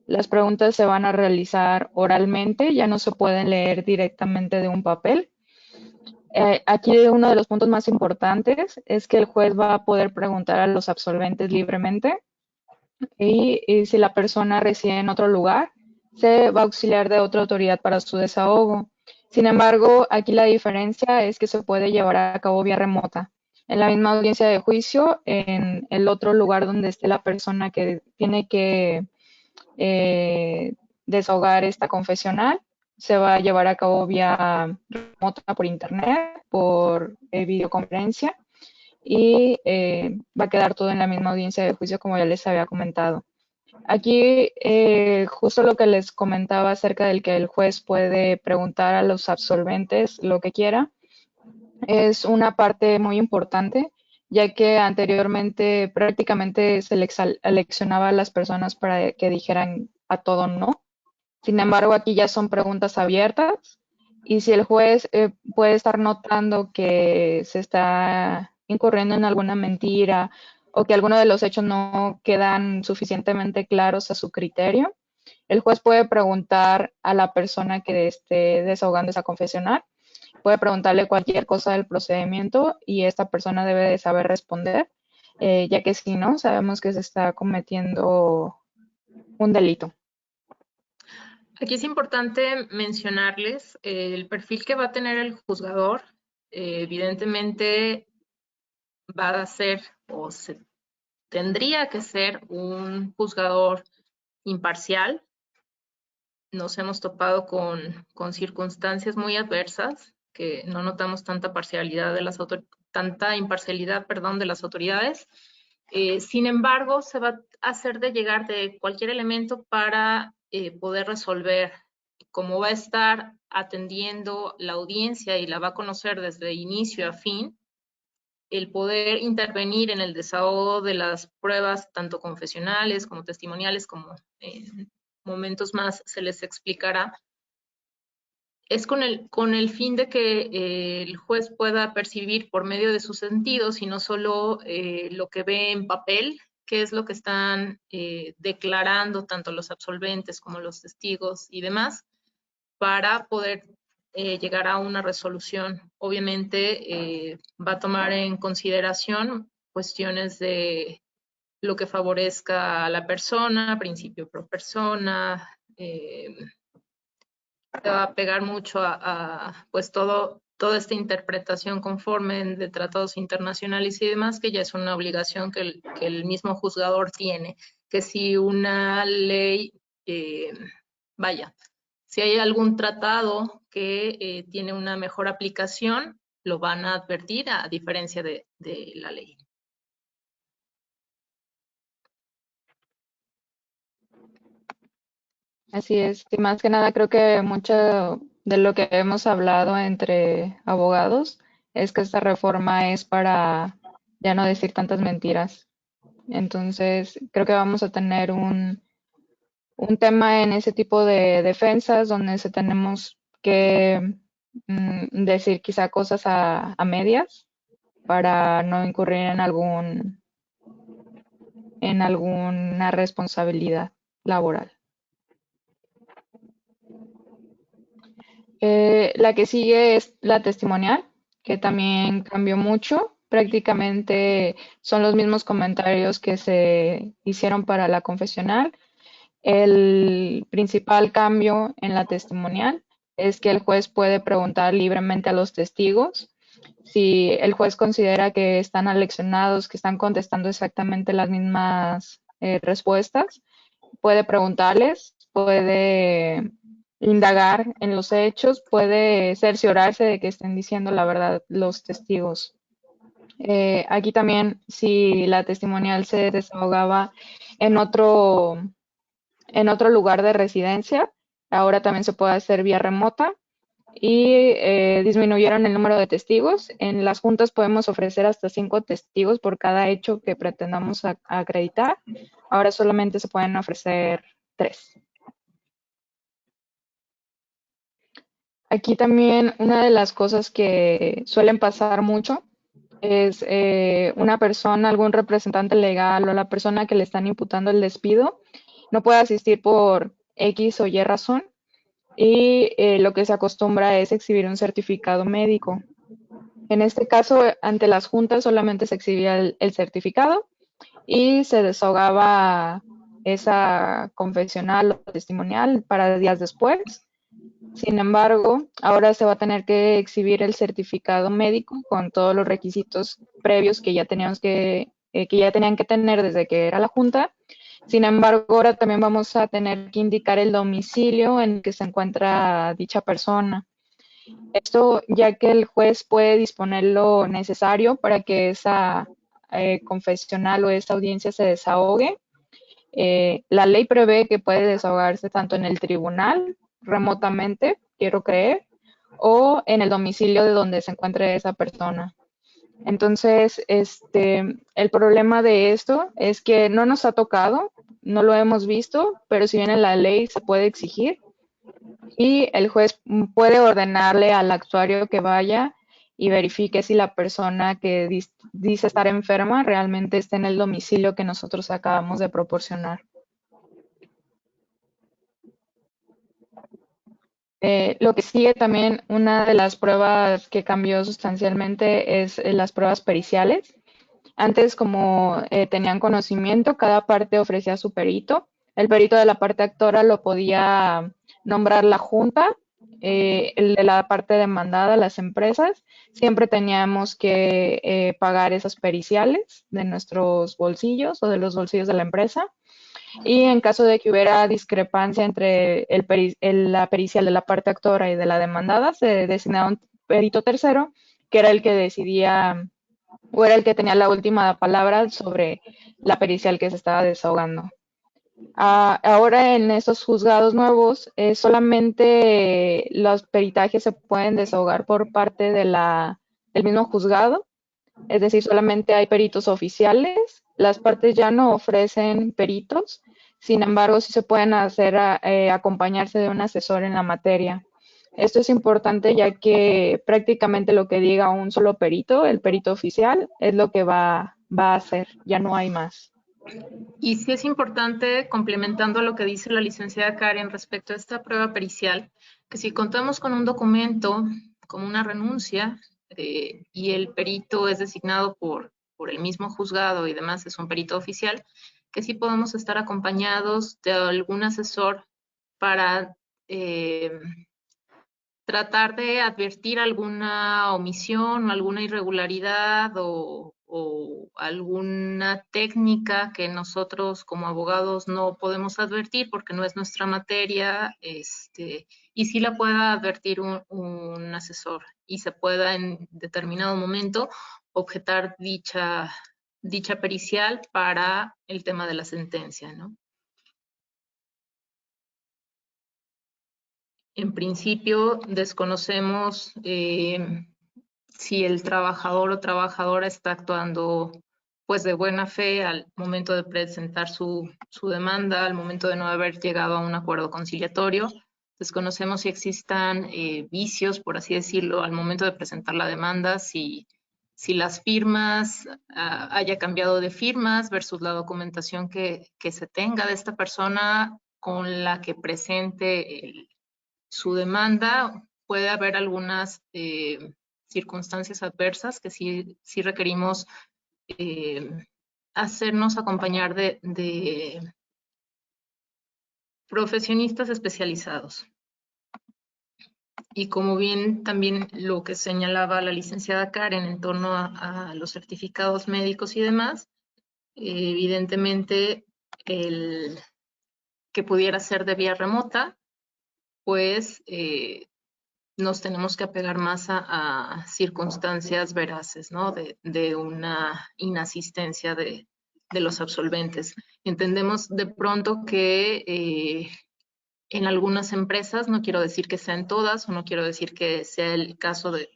Las preguntas se van a realizar oralmente, ya no se pueden leer directamente de un papel. Aquí uno de los puntos más importantes es que el juez va a poder preguntar a los absolventes libremente y si la persona reside en otro lugar, se va a auxiliar de otra autoridad para su desahogo. Sin embargo, aquí la diferencia es que se puede llevar a cabo vía remota. En la misma audiencia de juicio, en el otro lugar donde esté la persona que tiene que desahogar esta confesional, se va a llevar a cabo vía remota por internet, por videoconferencia y va a quedar todo en la misma audiencia de juicio como ya les había comentado. Aquí justo lo que les comentaba acerca del que el juez puede preguntar a los absolventes lo que quiera, es una parte muy importante, ya que anteriormente prácticamente se les aleccionaba a las personas para que dijeran a todo no. Sin embargo, aquí ya son preguntas abiertas y si el juez puede estar notando que se está incurriendo en alguna mentira o que alguno de los hechos no quedan suficientemente claros a su criterio, el juez puede preguntar a la persona que esté desahogando esa confesional, puede preguntarle cualquier cosa del procedimiento y esta persona debe de saber responder, ya que si no, sabemos que se está cometiendo un delito. Aquí es importante mencionarles el perfil que va a tener el juzgador. Evidentemente va a ser o se tendría que ser un juzgador imparcial. Nos hemos topado con circunstancias muy adversas que no notamos tanta parcialidad de las tanta imparcialidad, perdón, de las autoridades. Sin embargo, se va a hacer de llegar de cualquier elemento para poder resolver. Como va a estar atendiendo la audiencia y la va a conocer desde inicio a fin, el poder intervenir en el desahogo de las pruebas, tanto confesionales como testimoniales, como en momentos más se les explicará, es con el fin de que el juez pueda percibir por medio de sus sentidos y no solo lo que ve en papel, qué es lo que están declarando tanto los absolventes como los testigos y demás, para poder llegar a una resolución. Obviamente va a tomar en consideración cuestiones de lo que favorezca a la persona, principio pro persona, se va a pegar mucho pues toda esta interpretación conforme de tratados internacionales y demás, que ya es una obligación que el mismo juzgador tiene, que si una ley, vaya, si hay algún tratado que tiene una mejor aplicación, lo van a advertir a diferencia de la ley. Así es, y más que nada creo que mucho de lo que hemos hablado entre abogados es que esta reforma es para ya no decir tantas mentiras. Entonces, creo que vamos a tener un tema en ese tipo de defensas donde se tenemos que decir quizá cosas a medias para no incurrir en alguna responsabilidad laboral. La que sigue es la testimonial, que también cambió mucho. Prácticamente son los mismos comentarios que se hicieron para la confesional. El principal cambio en la testimonial es que el juez puede preguntar libremente a los testigos. Si el juez considera que están aleccionados, que están contestando exactamente las mismas respuestas, puede preguntarles, puede indagar en los hechos, puede cerciorarse de que estén diciendo la verdad los testigos. Aquí también, si la testimonial se desahogaba en en otro lugar de residencia, ahora también se puede hacer vía remota y disminuyeron el número de testigos. En las juntas podemos ofrecer hasta 5 testigos por cada hecho que pretendamos acreditar. Ahora solamente se pueden ofrecer 3. Aquí también una de las cosas que suelen pasar mucho es una persona, algún representante legal o la persona que le están imputando el despido no puede asistir por X o Y razón y lo que se acostumbra es exhibir un certificado médico. En este caso, ante las juntas solamente se exhibía el certificado y se desahogaba esa confesional o testimonial para días después. Sin embargo, ahora se va a tener que exhibir el certificado médico con todos los requisitos previos que ya que ya tenían que tener desde que era la junta. Sin embargo, ahora también vamos a tener que indicar el domicilio en el que se encuentra dicha persona. Esto ya que el juez puede disponer lo necesario para que esa confesional o esa audiencia se desahogue La ley prevé que puede desahogarse tanto en el tribunal, remotamente, quiero creer, o en el domicilio de donde se encuentre esa persona. Entonces, el problema de esto es que no nos ha tocado, no lo hemos visto, pero si bien en la ley se puede exigir y el juez puede ordenarle al actuario que vaya y verifique si la persona que dice estar enferma realmente está en el domicilio que nosotros acabamos de proporcionar. Lo que sigue también, una de las pruebas que cambió sustancialmente es las pruebas periciales. Antes, como tenían conocimiento, cada parte ofrecía su perito. El perito de la parte actora lo podía nombrar la junta, el de la parte demandada, las empresas. Siempre teníamos que pagar esas periciales de nuestros bolsillos o de los bolsillos de la empresa. Y en caso de que hubiera discrepancia entre la pericial de la parte actora y de la demandada, se designaba un perito tercero, que era el que decidía o era el que tenía la última palabra sobre la pericial que se estaba desahogando. Ahora en estos juzgados nuevos, solamente los peritajes se pueden desahogar por parte del mismo juzgado, es decir, solamente hay peritos oficiales. Las partes ya no ofrecen peritos, sin embargo, sí se pueden hacer acompañarse de un asesor en la materia. Esto es importante ya que prácticamente lo que diga un solo perito, el perito oficial, es lo que va a hacer, ya no hay más. Y sí es importante, complementando lo que dice la licenciada Karen respecto a esta prueba pericial, que si contamos con un documento como una renuncia y el perito es designado por el mismo juzgado y demás es un perito oficial, que sí podemos estar acompañados de algún asesor para tratar de advertir alguna omisión o alguna irregularidad o alguna técnica que nosotros como abogados no podemos advertir porque no es nuestra materia, y sí la pueda advertir un asesor y se pueda en determinado momento objetar dicha pericial para el tema de la sentencia, ¿no? En principio, desconocemos si el trabajador o trabajadora está actuando pues de buena fe al momento de presentar su demanda, al momento de no haber llegado a un acuerdo conciliatorio. Desconocemos si existan vicios, por así decirlo, al momento de presentar la demanda, si las firmas haya cambiado de firmas versus la documentación que se tenga de esta persona con la que presente su demanda. Puede haber algunas circunstancias adversas que sí requerimos hacernos acompañar de profesionistas especializados. Y como bien también lo que señalaba la licenciada Karen en torno a los certificados médicos y demás, evidentemente el que pudiera ser de vía remota, pues nos tenemos que apegar más a circunstancias veraces, ¿no? De una inasistencia de los absolventes. Entendemos de pronto que en algunas empresas, no quiero decir que sean todas, o no quiero decir que sea el caso de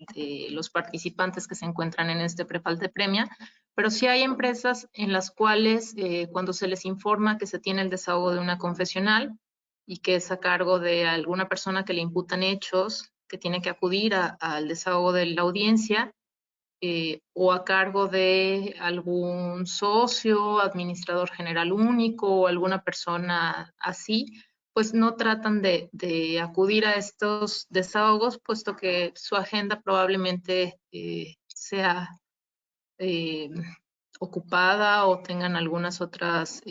los participantes que se encuentran en este prefalte premia, pero sí hay empresas en las cuales cuando se les informa que se tiene el desahogo de una confesional y que es a cargo de alguna persona que le imputan hechos, que tiene que acudir al desahogo de la audiencia, o a cargo de algún socio, administrador general único o alguna persona así, pues no tratan de acudir a estos desahogos, puesto que su agenda probablemente sea ocupada o tengan algunas otras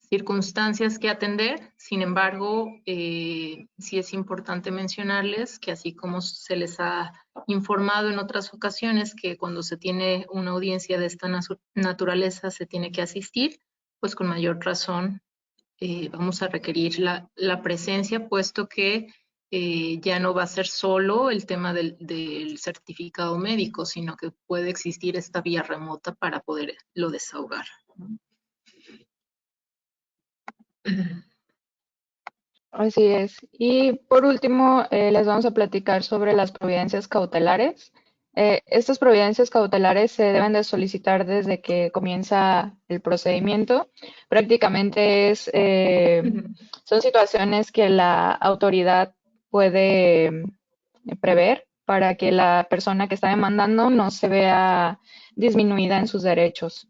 circunstancias que atender. Sin embargo, sí es importante mencionarles que así como se les ha informado en otras ocasiones que cuando se tiene una audiencia de esta naturaleza se tiene que asistir, pues con mayor razón vamos a requerir la presencia, puesto que ya no va a ser solo el tema del certificado médico, sino que puede existir esta vía remota para poderlo desahogar, ¿no? Así es. Y por último, les vamos a platicar sobre las providencias cautelares. Estas providencias cautelares se deben de solicitar desde que comienza el procedimiento. Prácticamente son situaciones que la autoridad puede prever para que la persona que está demandando no se vea disminuida en sus derechos.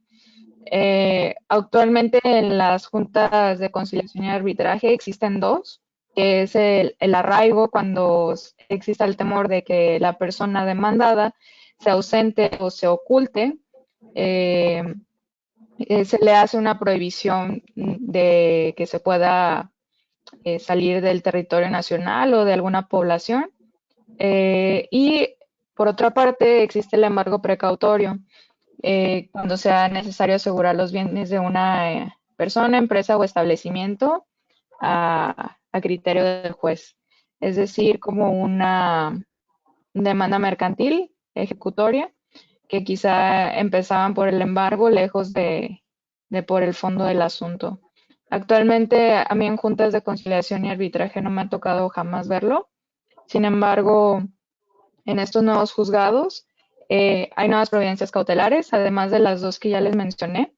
Actualmente en las juntas de conciliación y arbitraje existen dos, que es el arraigo cuando exista el temor de que la persona demandada se ausente o se oculte. eh, Se le hace una prohibición de que se pueda salir del territorio nacional o de alguna población. Y por otra parte existe el embargo precautorio cuando sea necesario asegurar los bienes de una persona, empresa o establecimiento a criterio del juez. Es decir, como una demanda mercantil ejecutoria, que quizá empezaban por el embargo lejos de por el fondo del asunto. Actualmente a mí en juntas de conciliación y arbitraje no me ha tocado jamás verlo. Sin embargo, en estos nuevos juzgados hay nuevas providencias cautelares, además de las dos que ya les mencioné.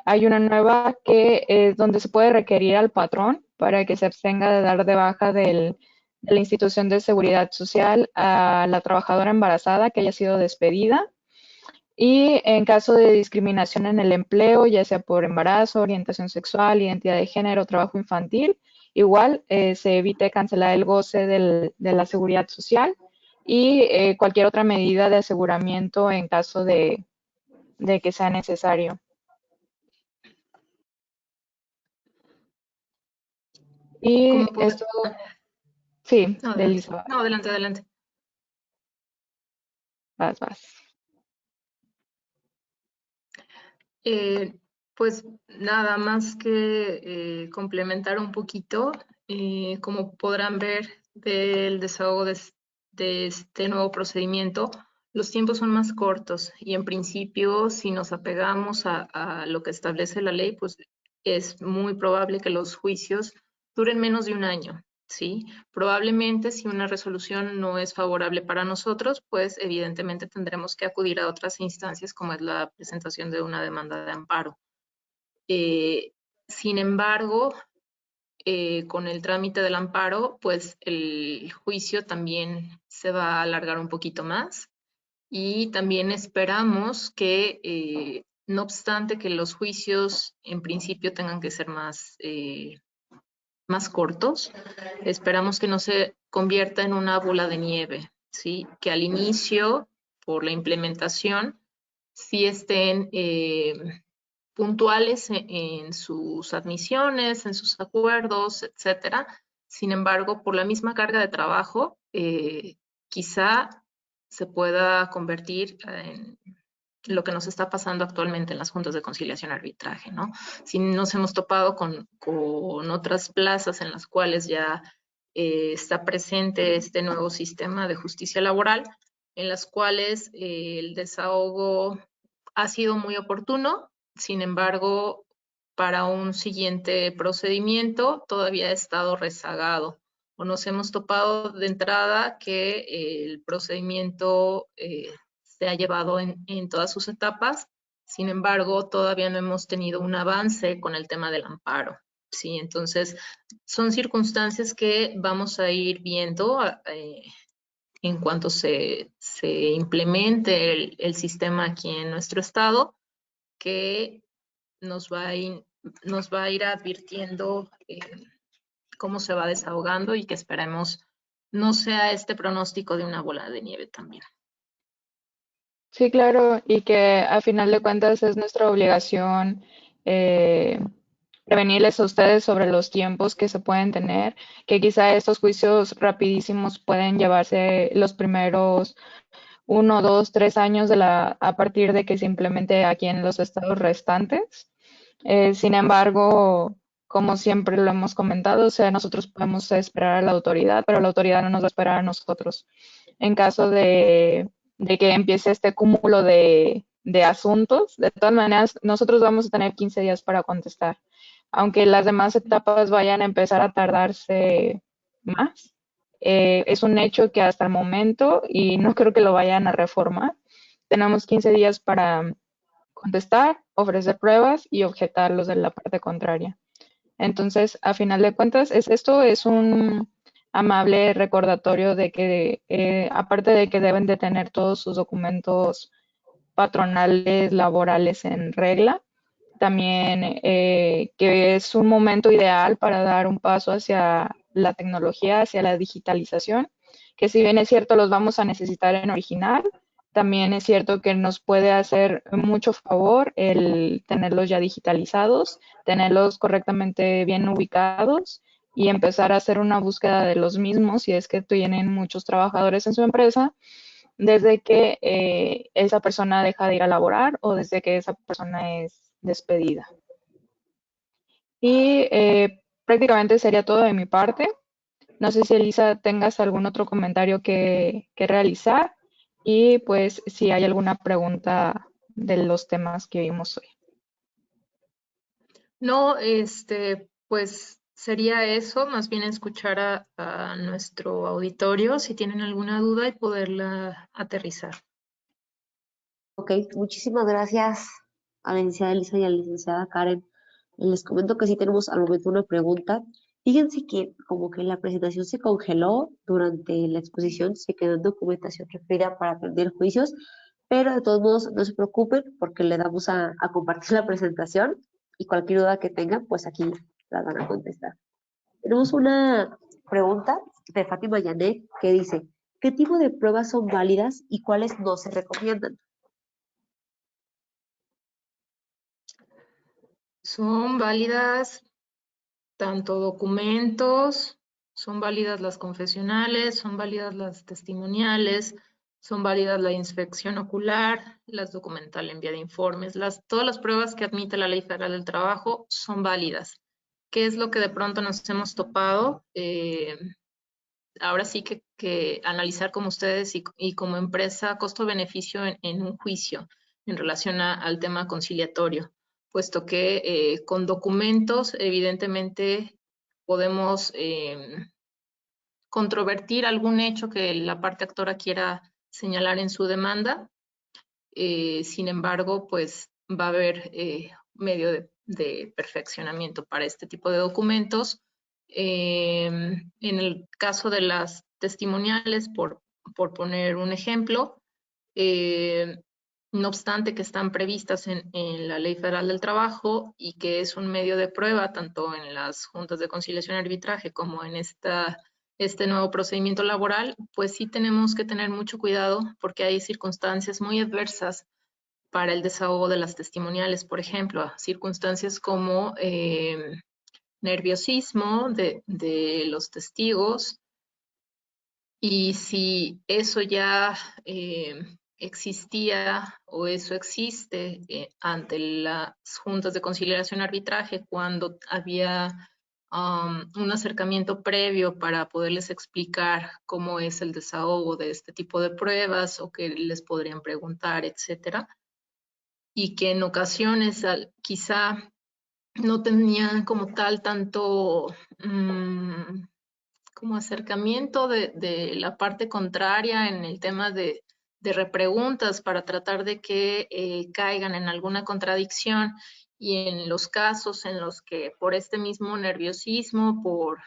Hay una nueva que es donde se puede requerir al patrón para que se abstenga de dar de baja de la institución de seguridad social a la trabajadora embarazada que haya sido despedida. Y en caso de discriminación en el empleo, ya sea por embarazo, orientación sexual, identidad de género, trabajo infantil, igual se evite cancelar el goce de la seguridad social y cualquier otra medida de aseguramiento en caso de que sea necesario. Y Como poder... esto, sí, No, de adelante. Elizabeth, No, adelante, adelante. vas. Eh, pues nada más que complementar un poquito, como podrán ver del desahogo de este nuevo procedimiento, los tiempos son más cortos y en principio si nos apegamos a lo que establece la ley, pues es muy probable que los juicios duren menos de un año. ¿Sí? Probablemente si una resolución no es favorable para nosotros, pues evidentemente tendremos que acudir a otras instancias como es la presentación de una demanda de amparo. Sin embargo, con el trámite del amparo, pues el juicio también se va a alargar un poquito más y también esperamos que, no obstante que los juicios en principio tengan que ser más cortos, esperamos que no se convierta en una bola de nieve, ¿sí? Que al inicio, por la implementación, sí estén puntuales en sus admisiones, en sus acuerdos, etcétera. Sin embargo, por la misma carga de trabajo, quizá se pueda convertir en lo que nos está pasando actualmente en las juntas de conciliación y arbitraje, ¿no? Si nos hemos topado con otras plazas en las cuales ya está presente este nuevo sistema de justicia laboral, en las cuales el desahogo ha sido muy oportuno, sin embargo, para un siguiente procedimiento todavía ha estado rezagado o nos hemos topado de entrada que el procedimiento se ha llevado en todas sus etapas. Sin embargo, todavía no hemos tenido un avance con el tema del amparo. Sí, entonces son circunstancias que vamos a ir viendo en cuanto se implemente el sistema aquí en nuestro estado, que nos va a ir advirtiendo cómo se va desahogando y que esperemos no sea este pronóstico de una bola de nieve también. Sí, claro, y que a final de cuentas es nuestra obligación eh, prevenirles a ustedes sobre los tiempos que se pueden tener, que quizá estos juicios rapidísimos pueden llevarse los primeros 1, 2, 3 años a partir de que se implemente aquí en los estados restantes. Sin embargo, como siempre lo hemos comentado, o sea, nosotros podemos esperar a la autoridad, pero la autoridad no nos va a esperar a nosotros. En caso de que empiece este cúmulo de asuntos, de todas maneras, nosotros vamos a tener 15 días para contestar. aunque las demás etapas vayan a empezar a tardarse más. Es un hecho que hasta el momento, y no creo que lo vayan a reformar, tenemos 15 días para contestar, ofrecer pruebas y objetar los de la parte contraria. Entonces, a final de cuentas, esto es un amable recordatorio de que, aparte de que deben de tener todos sus documentos patronales, laborales en regla, también que es un momento ideal para dar un paso hacia la tecnología, hacia la digitalización, que si bien es cierto los vamos a necesitar en original, también es cierto que nos puede hacer mucho favor el tenerlos ya digitalizados, tenerlos correctamente bien ubicados y empezar a hacer una búsqueda de los mismos si es que tienen muchos trabajadores en su empresa desde que esa persona deja de ir a laborar o desde que esa persona es despedida. Y prácticamente sería todo de mi parte. No sé si Elisa tengas algún otro comentario que realizar y pues si hay alguna pregunta de los temas que vimos hoy. No, pues sería eso, más bien escuchar a nuestro auditorio si tienen alguna duda y poderla aterrizar. Ok, muchísimas gracias a la licenciada Elisa y a la licenciada Karen. Les comento que sí tenemos al momento una pregunta. Fíjense que como que la presentación se congeló durante la exposición, se quedó en documentación referida para aprender juicios, pero de todos modos no se preocupen porque le damos a compartir la presentación y cualquier duda que tengan, pues aquí la van a contestar. Tenemos una pregunta de Fátima Yanet que dice, ¿qué tipo de pruebas son válidas y cuáles no se recomiendan? Son válidas tanto documentos, son válidas las confesionales, son válidas las testimoniales, son válidas la inspección ocular, las documental en vía de informes, todas las pruebas que admite la Ley Federal del Trabajo son válidas. ¿Qué es lo que de pronto nos hemos topado? Ahora sí que analizar como ustedes y como empresa costo-beneficio en un juicio en relación al tema conciliatorio, puesto que con documentos evidentemente podemos controvertir algún hecho que la parte actora quiera señalar en su demanda. Sin embargo, pues va a haber medio de perfeccionamiento para este tipo de documentos. En el caso de las testimoniales, por poner un ejemplo, eh, no obstante que están previstas en la Ley Federal del Trabajo y que es un medio de prueba tanto en las juntas de conciliación y arbitraje como en este nuevo procedimiento laboral, pues sí tenemos que tener mucho cuidado porque hay circunstancias muy adversas para el desahogo de las testimoniales, por ejemplo, circunstancias como nerviosismo de los testigos, y si eso ya existía o eso existe ante las juntas de conciliación y arbitraje cuando había un acercamiento previo para poderles explicar cómo es el desahogo de este tipo de pruebas o qué les podrían preguntar, etcétera, y que en ocasiones quizá no tenían como tal tanto como acercamiento de la parte contraria en el tema de repreguntas para tratar de que caigan en alguna contradicción, y en los casos en los que por este mismo nerviosismo, por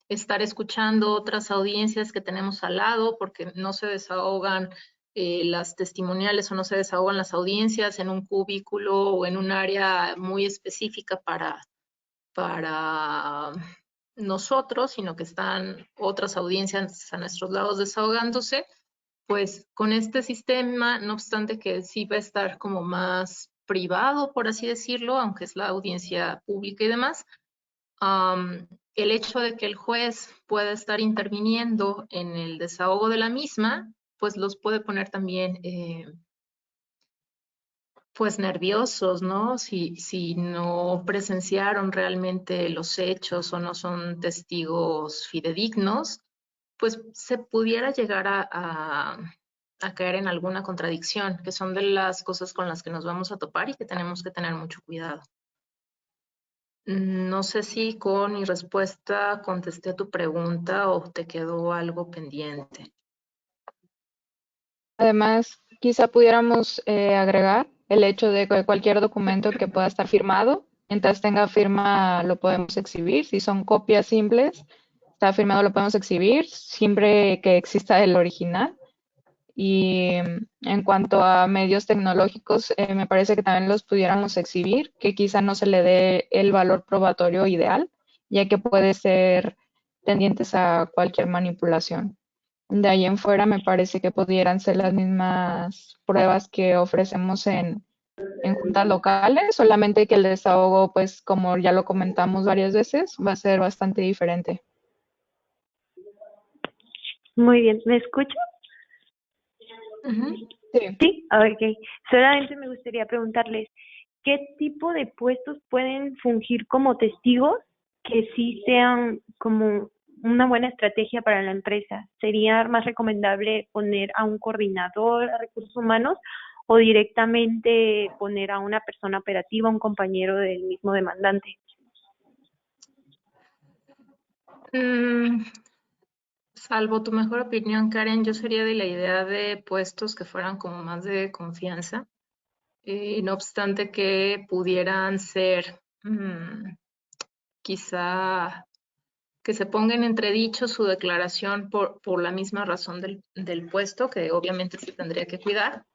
estar escuchando otras audiencias que tenemos al lado, porque no se desahogan las testimoniales o no se desahogan las audiencias en un cubículo o en un área muy específica para nosotros, sino que están otras audiencias a nuestros lados desahogándose, pues con este sistema, no obstante que sí va a estar como más privado, por así decirlo, aunque es la audiencia pública y demás, el hecho de que el juez pueda estar interviniendo en el desahogo de la misma, pues los puede poner también pues nerviosos, ¿no? Si no presenciaron realmente los hechos o no son testigos fidedignos, pues se pudiera llegar a caer en alguna contradicción, que son de las cosas con las que nos vamos a topar y que tenemos que tener mucho cuidado. No sé si con mi respuesta contesté a tu pregunta o te quedó algo pendiente. Además, quizá pudiéramos agregar el hecho de que cualquier documento que pueda estar firmado, mientras tenga firma, lo podemos exhibir. Si son copias simples, está firmado, lo podemos exhibir, siempre que exista el original. Y en cuanto a medios tecnológicos, me parece que también los pudiéramos exhibir, que quizá no se le dé el valor probatorio ideal, ya que puede ser tendientes a cualquier manipulación. De ahí en fuera me parece que pudieran ser las mismas pruebas que ofrecemos en juntas locales, solamente que el desahogo, pues como ya lo comentamos varias veces, va a ser bastante diferente. Muy bien, ¿me escucho? Ujú. Sí. Sí, ok. Solamente me gustaría preguntarles, ¿qué tipo de puestos pueden fungir como testigos que sí sean como una buena estrategia para la empresa? ¿Sería más recomendable poner a un coordinador de recursos humanos o directamente poner a una persona operativa, un compañero del mismo demandante? Mm, Salvo tu mejor opinión, Karen, yo sería de la idea de puestos que fueran como más de confianza, no obstante que pudieran ser quizá que se ponga en entredicho su declaración por la misma razón del puesto, que obviamente se tendría que cuidar.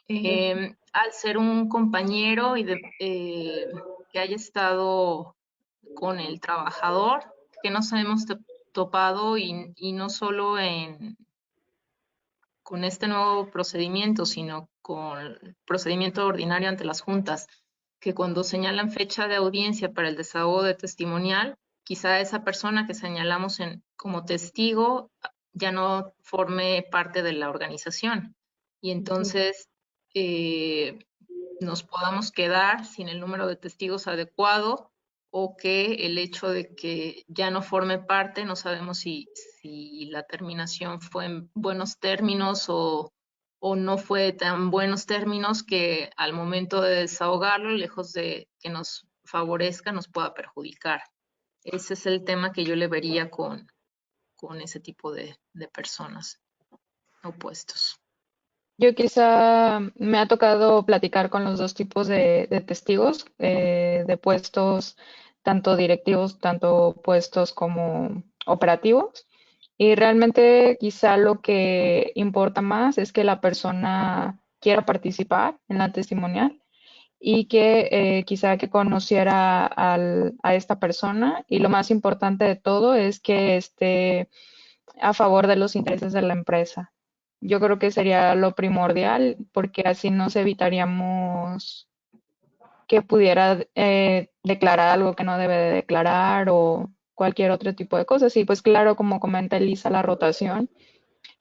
Al ser un compañero que haya estado con el trabajador, que nos hemos topado y no solo con este nuevo procedimiento, sino con el procedimiento ordinario ante las juntas, que cuando señalan fecha de audiencia para el desahogo de testimonial, quizá esa persona que señalamos como testigo ya no forme parte de la organización. Y entonces nos podamos quedar sin el número de testigos adecuado o que el hecho de que ya no forme parte, no sabemos si la terminación fue en buenos términos o no fue tan buenos términos que al momento de desahogarlo, lejos de que nos favorezca, nos pueda perjudicar. Ese es el tema que yo le vería con ese tipo de personas opuestos. Yo quizá me ha tocado platicar con los dos tipos de testigos, de puestos tanto directivos, tanto puestos como operativos. Y realmente quizá lo que importa más es que la persona quiera participar en la testimonial y que quizá que conociera a esta persona. Y lo más importante de todo es que esté a favor de los intereses de la empresa. Yo creo que sería lo primordial porque así nos evitaríamos que pudiera declarar algo que no debe de declarar o cualquier otro tipo de cosas. Y pues claro, como comenta Elisa, la rotación.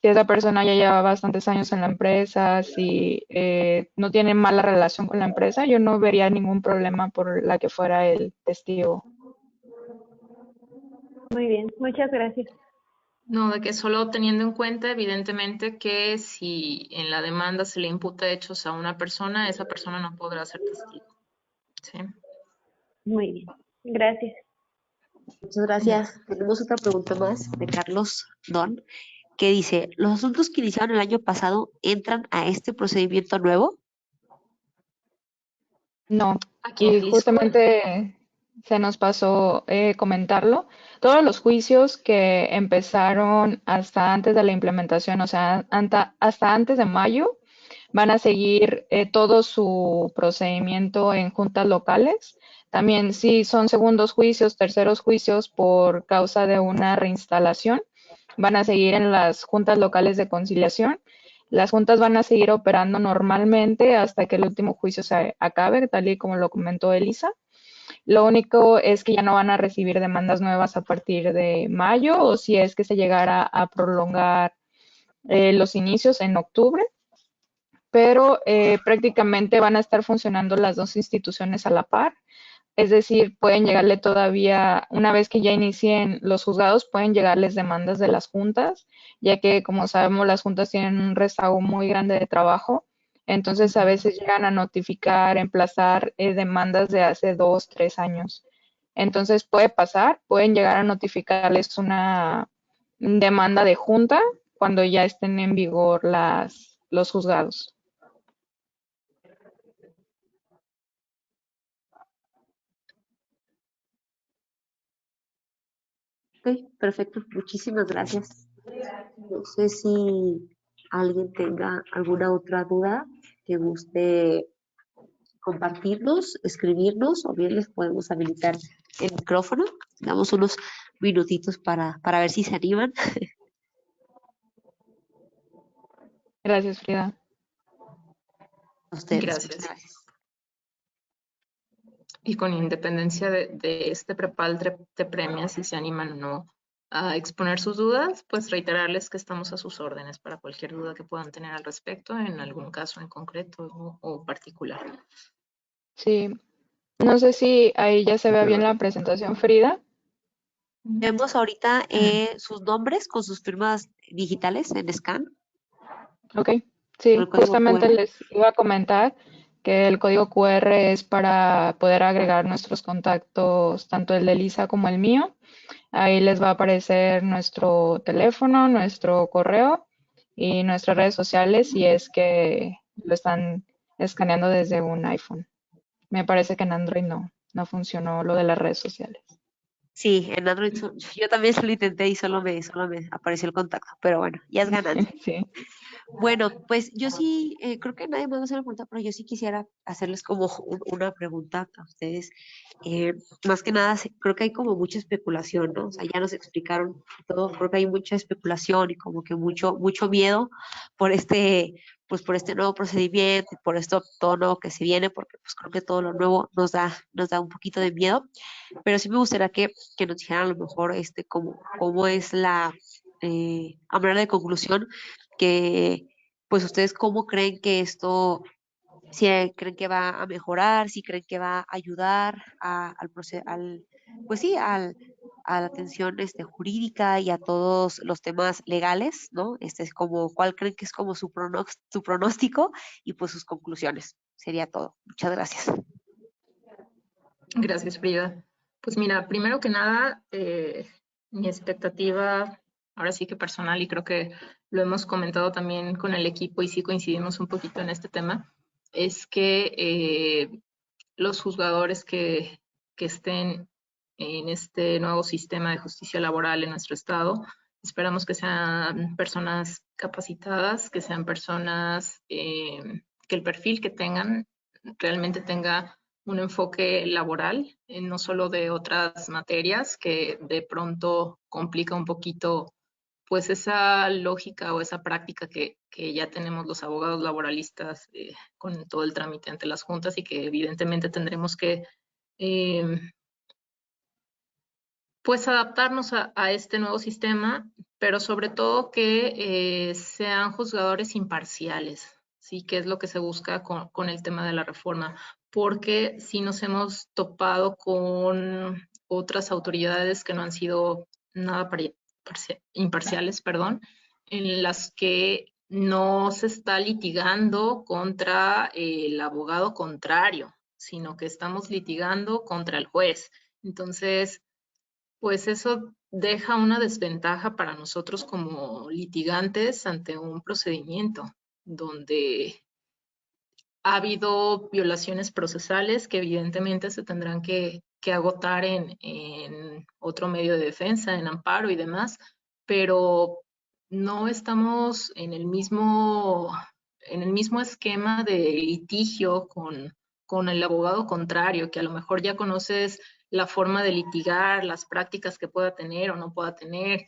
Si esa persona ya lleva bastantes años en la empresa, si no tiene mala relación con la empresa, yo no vería ningún problema por la que fuera el testigo. Muy bien, muchas gracias. No, de que solo teniendo en cuenta, evidentemente, que si en la demanda se le imputa hechos a una persona, esa persona no podrá ser testigo. ¿Sí? Muy bien, gracias. Muchas gracias. Tenemos otra pregunta más de Carlos Don, que dice, ¿los asuntos que iniciaron el año pasado entran a este procedimiento nuevo? No, Aquí en y Jalisco, justamente se nos pasó comentarlo. Todos los juicios que empezaron hasta antes de la implementación, o sea, hasta antes de mayo, van a seguir todo su procedimiento en juntas locales. También si son segundos juicios, terceros juicios por causa de una reinstalación, van a seguir en las juntas locales de conciliación. Las juntas van a seguir operando normalmente hasta que el último juicio se acabe, tal y como lo comentó Elisa. Lo único es que ya no van a recibir demandas nuevas a partir de mayo o si es que se llegara a prolongar los inicios en octubre, pero prácticamente van a estar funcionando las dos instituciones a la par. Es decir, pueden llegarle todavía, una vez que ya inicien los juzgados, pueden llegarles demandas de las juntas, ya que, como sabemos, las juntas tienen un rezago muy grande de trabajo. Entonces, a veces llegan a notificar, emplazar demandas de hace 2, 3 años. Entonces puede pasar, pueden llegar a notificarles una demanda de junta cuando ya estén en vigor los juzgados. Ok, perfecto. Muchísimas gracias. No sé si alguien tenga alguna otra duda que guste compartirnos, escribirnos, o bien les podemos habilitar el micrófono. Damos unos minutitos para ver si se animan. Gracias, Frida. A ustedes, muchas Gracias. gracias. Y con independencia de este prepal te premia, si se animan o no a exponer sus dudas, pues reiterarles que estamos a sus órdenes para cualquier duda que puedan tener al respecto, en algún caso en concreto o particular. Sí, no sé si ahí ya se ve bien la presentación, Frida. Vemos ahorita sus nombres con sus firmas digitales en scan, Ok, con sí, el código justamente QR. les iba a comentar que el código QR es para poder agregar nuestros contactos, tanto el de Lisa como el mío. Ahí les va a aparecer nuestro teléfono, nuestro correo y nuestras redes sociales si es que lo están escaneando desde un iPhone. Me parece que en Android no funcionó lo de las redes sociales. Sí, en Android yo también lo intenté y solo me apareció el contacto, pero bueno, ya es ganancia. Sí. Bueno, pues yo sí, creo que nadie más va a hacer una pregunta, pero yo sí quisiera hacerles como una pregunta a ustedes. Más que nada, creo que hay como mucha especulación, ¿no? O sea, ya nos explicaron todo, creo que hay mucha especulación y como que mucho miedo por pues por este nuevo procedimiento, y por esto todo nuevo que se viene, porque pues creo que todo lo nuevo nos da un poquito de miedo, pero sí me gustaría que nos dijeran a lo mejor cómo es a manera de conclusión, que pues ustedes cómo creen que esto, si creen que va a mejorar, si creen que va a ayudar pues sí, a la atención jurídica y a todos los temas legales, ¿no? Es como, ¿cuál creen que es como su pronóstico y pues sus conclusiones? Sería todo. Muchas gracias. Gracias, Frida. Pues mira, primero que nada, mi expectativa, ahora sí que personal, y creo que lo hemos comentado también con el equipo y sí coincidimos un poquito en este tema, es que los juzgadores que estén en este nuevo sistema de justicia laboral en nuestro estado, esperamos que sean personas capacitadas, que sean personas que el perfil que tengan realmente tenga un enfoque laboral, no solo de otras materias, que de pronto complica un poquito pues esa lógica o esa práctica que ya tenemos los abogados laboralistas con todo el trámite ante las juntas y que evidentemente tendremos que eh, pues adaptarnos a este nuevo sistema, pero sobre todo que sean juzgadores imparciales, ¿sí? Que es lo que se busca con el tema de la reforma, porque sí nos hemos topado con otras autoridades que no han sido nada imparciales, perdón, en las que no se está litigando contra el abogado contrario, sino que estamos litigando contra el juez. Entonces, pues eso deja una desventaja para nosotros como litigantes ante un procedimiento donde ha habido violaciones procesales que evidentemente se tendrán que agotar en otro medio de defensa, en amparo y demás, pero no estamos en el mismo esquema de litigio con el abogado contrario, que a lo mejor ya conoces la forma de litigar, las prácticas que pueda tener o no pueda tener,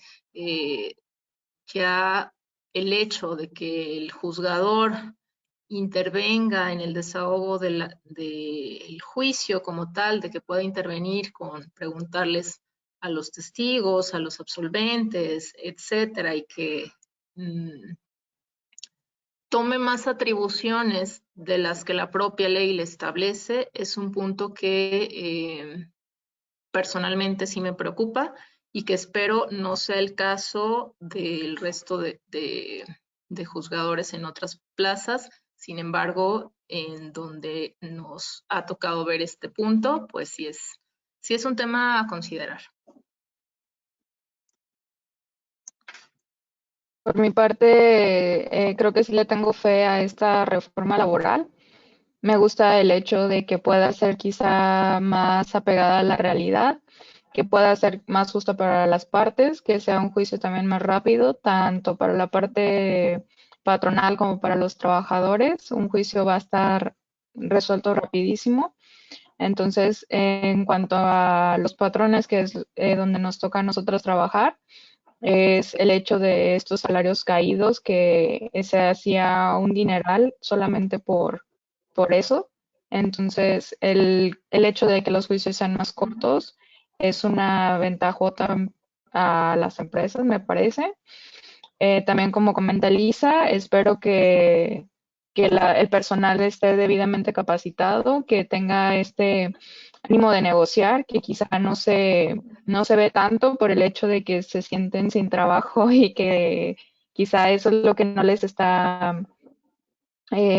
ya el hecho de que el juzgador intervenga en el desahogo del juicio como tal, de que pueda intervenir con preguntarles a los testigos, a los absolventes, etcétera, y que tome más atribuciones de las que la propia ley le establece, es un punto que personalmente sí me preocupa y que espero no sea el caso del resto de juzgadores en otras plazas. Sin embargo, en donde nos ha tocado ver este punto, pues sí sí es un tema a considerar. Por mi parte, creo que sí le tengo fe a esta reforma laboral. Me gusta el hecho de que pueda ser quizá más apegada a la realidad, que pueda ser más justa para las partes, que sea un juicio también más rápido, tanto para la parte patronal como para los trabajadores. Un juicio va a estar resuelto rapidísimo. Entonces, en cuanto a los patrones, que es donde nos toca a nosotros trabajar, es el hecho de estos salarios caídos que se hacía un dineral solamente por eso. Entonces, el hecho de que los juicios sean más cortos es una ventajota a las empresas, me parece. También como comenta Lisa, espero que el personal esté debidamente capacitado, que tenga este ánimo de negociar, que quizá no se ve tanto por el hecho de que se sienten sin trabajo y que quizá eso es lo que no les está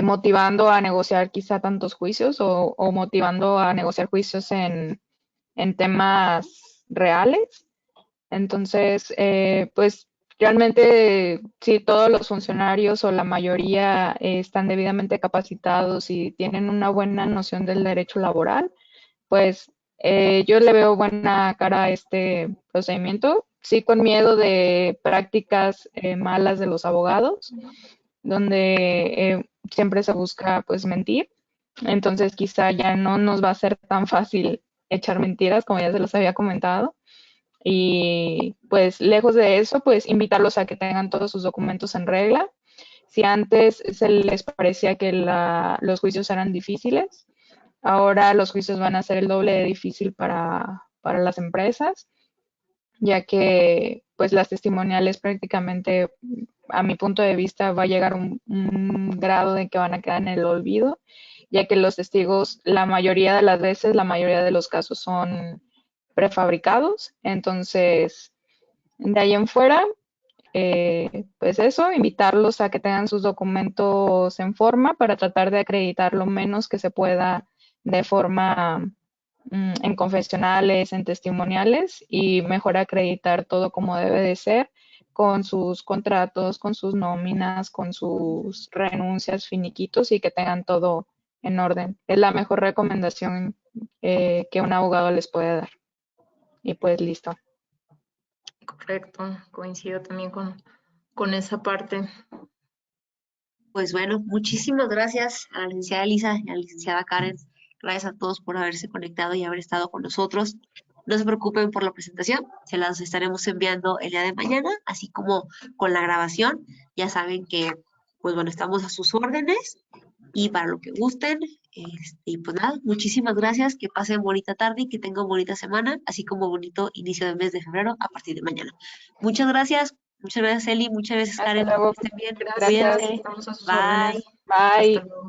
motivando a negociar quizá tantos juicios o motivando a negociar juicios en temas reales. Entonces, pues realmente si todos los funcionarios o la mayoría están debidamente capacitados y tienen una buena noción del derecho laboral, pues yo le veo buena cara a este procedimiento. Sí, con miedo de prácticas malas de los abogados, donde siempre se busca pues mentir. Entonces quizá ya no nos va a ser tan fácil echar mentiras, como ya se los había comentado. Y pues lejos de eso, pues invitarlos a que tengan todos sus documentos en regla. Si antes se les parecía que los juicios eran difíciles, ahora los juicios van a ser el doble de difícil para las empresas, ya que pues las testimoniales prácticamente, a mi punto de vista, va a llegar un grado de que van a quedar en el olvido, ya que los testigos, la mayoría de las veces, la mayoría de los casos son prefabricados. Entonces, de ahí en fuera, pues eso, invitarlos a que tengan sus documentos en forma para tratar de acreditar lo menos que se pueda de forma en confesionales, en testimoniales y mejor acreditar todo como debe de ser con sus contratos, con sus nóminas, con sus renuncias, finiquitos y que tengan todo en orden. Es la mejor recomendación que un abogado les puede dar. Y pues listo. Correcto, coincido también con esa parte. Pues bueno, muchísimas gracias a la licenciada Lisa y a la licenciada Karen. Gracias a todos por haberse conectado y haber estado con nosotros. No se preocupen por la presentación, se las estaremos enviando el día de mañana, así como con la grabación. Ya saben que, pues bueno, estamos a sus órdenes y para lo que gusten. Y pues nada, muchísimas gracias, que pasen bonita tarde y que tengan bonita semana, así como bonito inicio del mes de febrero a partir de mañana. Muchas gracias Eli, muchas gracias Hasta Karen, luego. que estén bien, Gracias, cuídense, estamos a sus bye. órdenes. Bye. Hasta luego.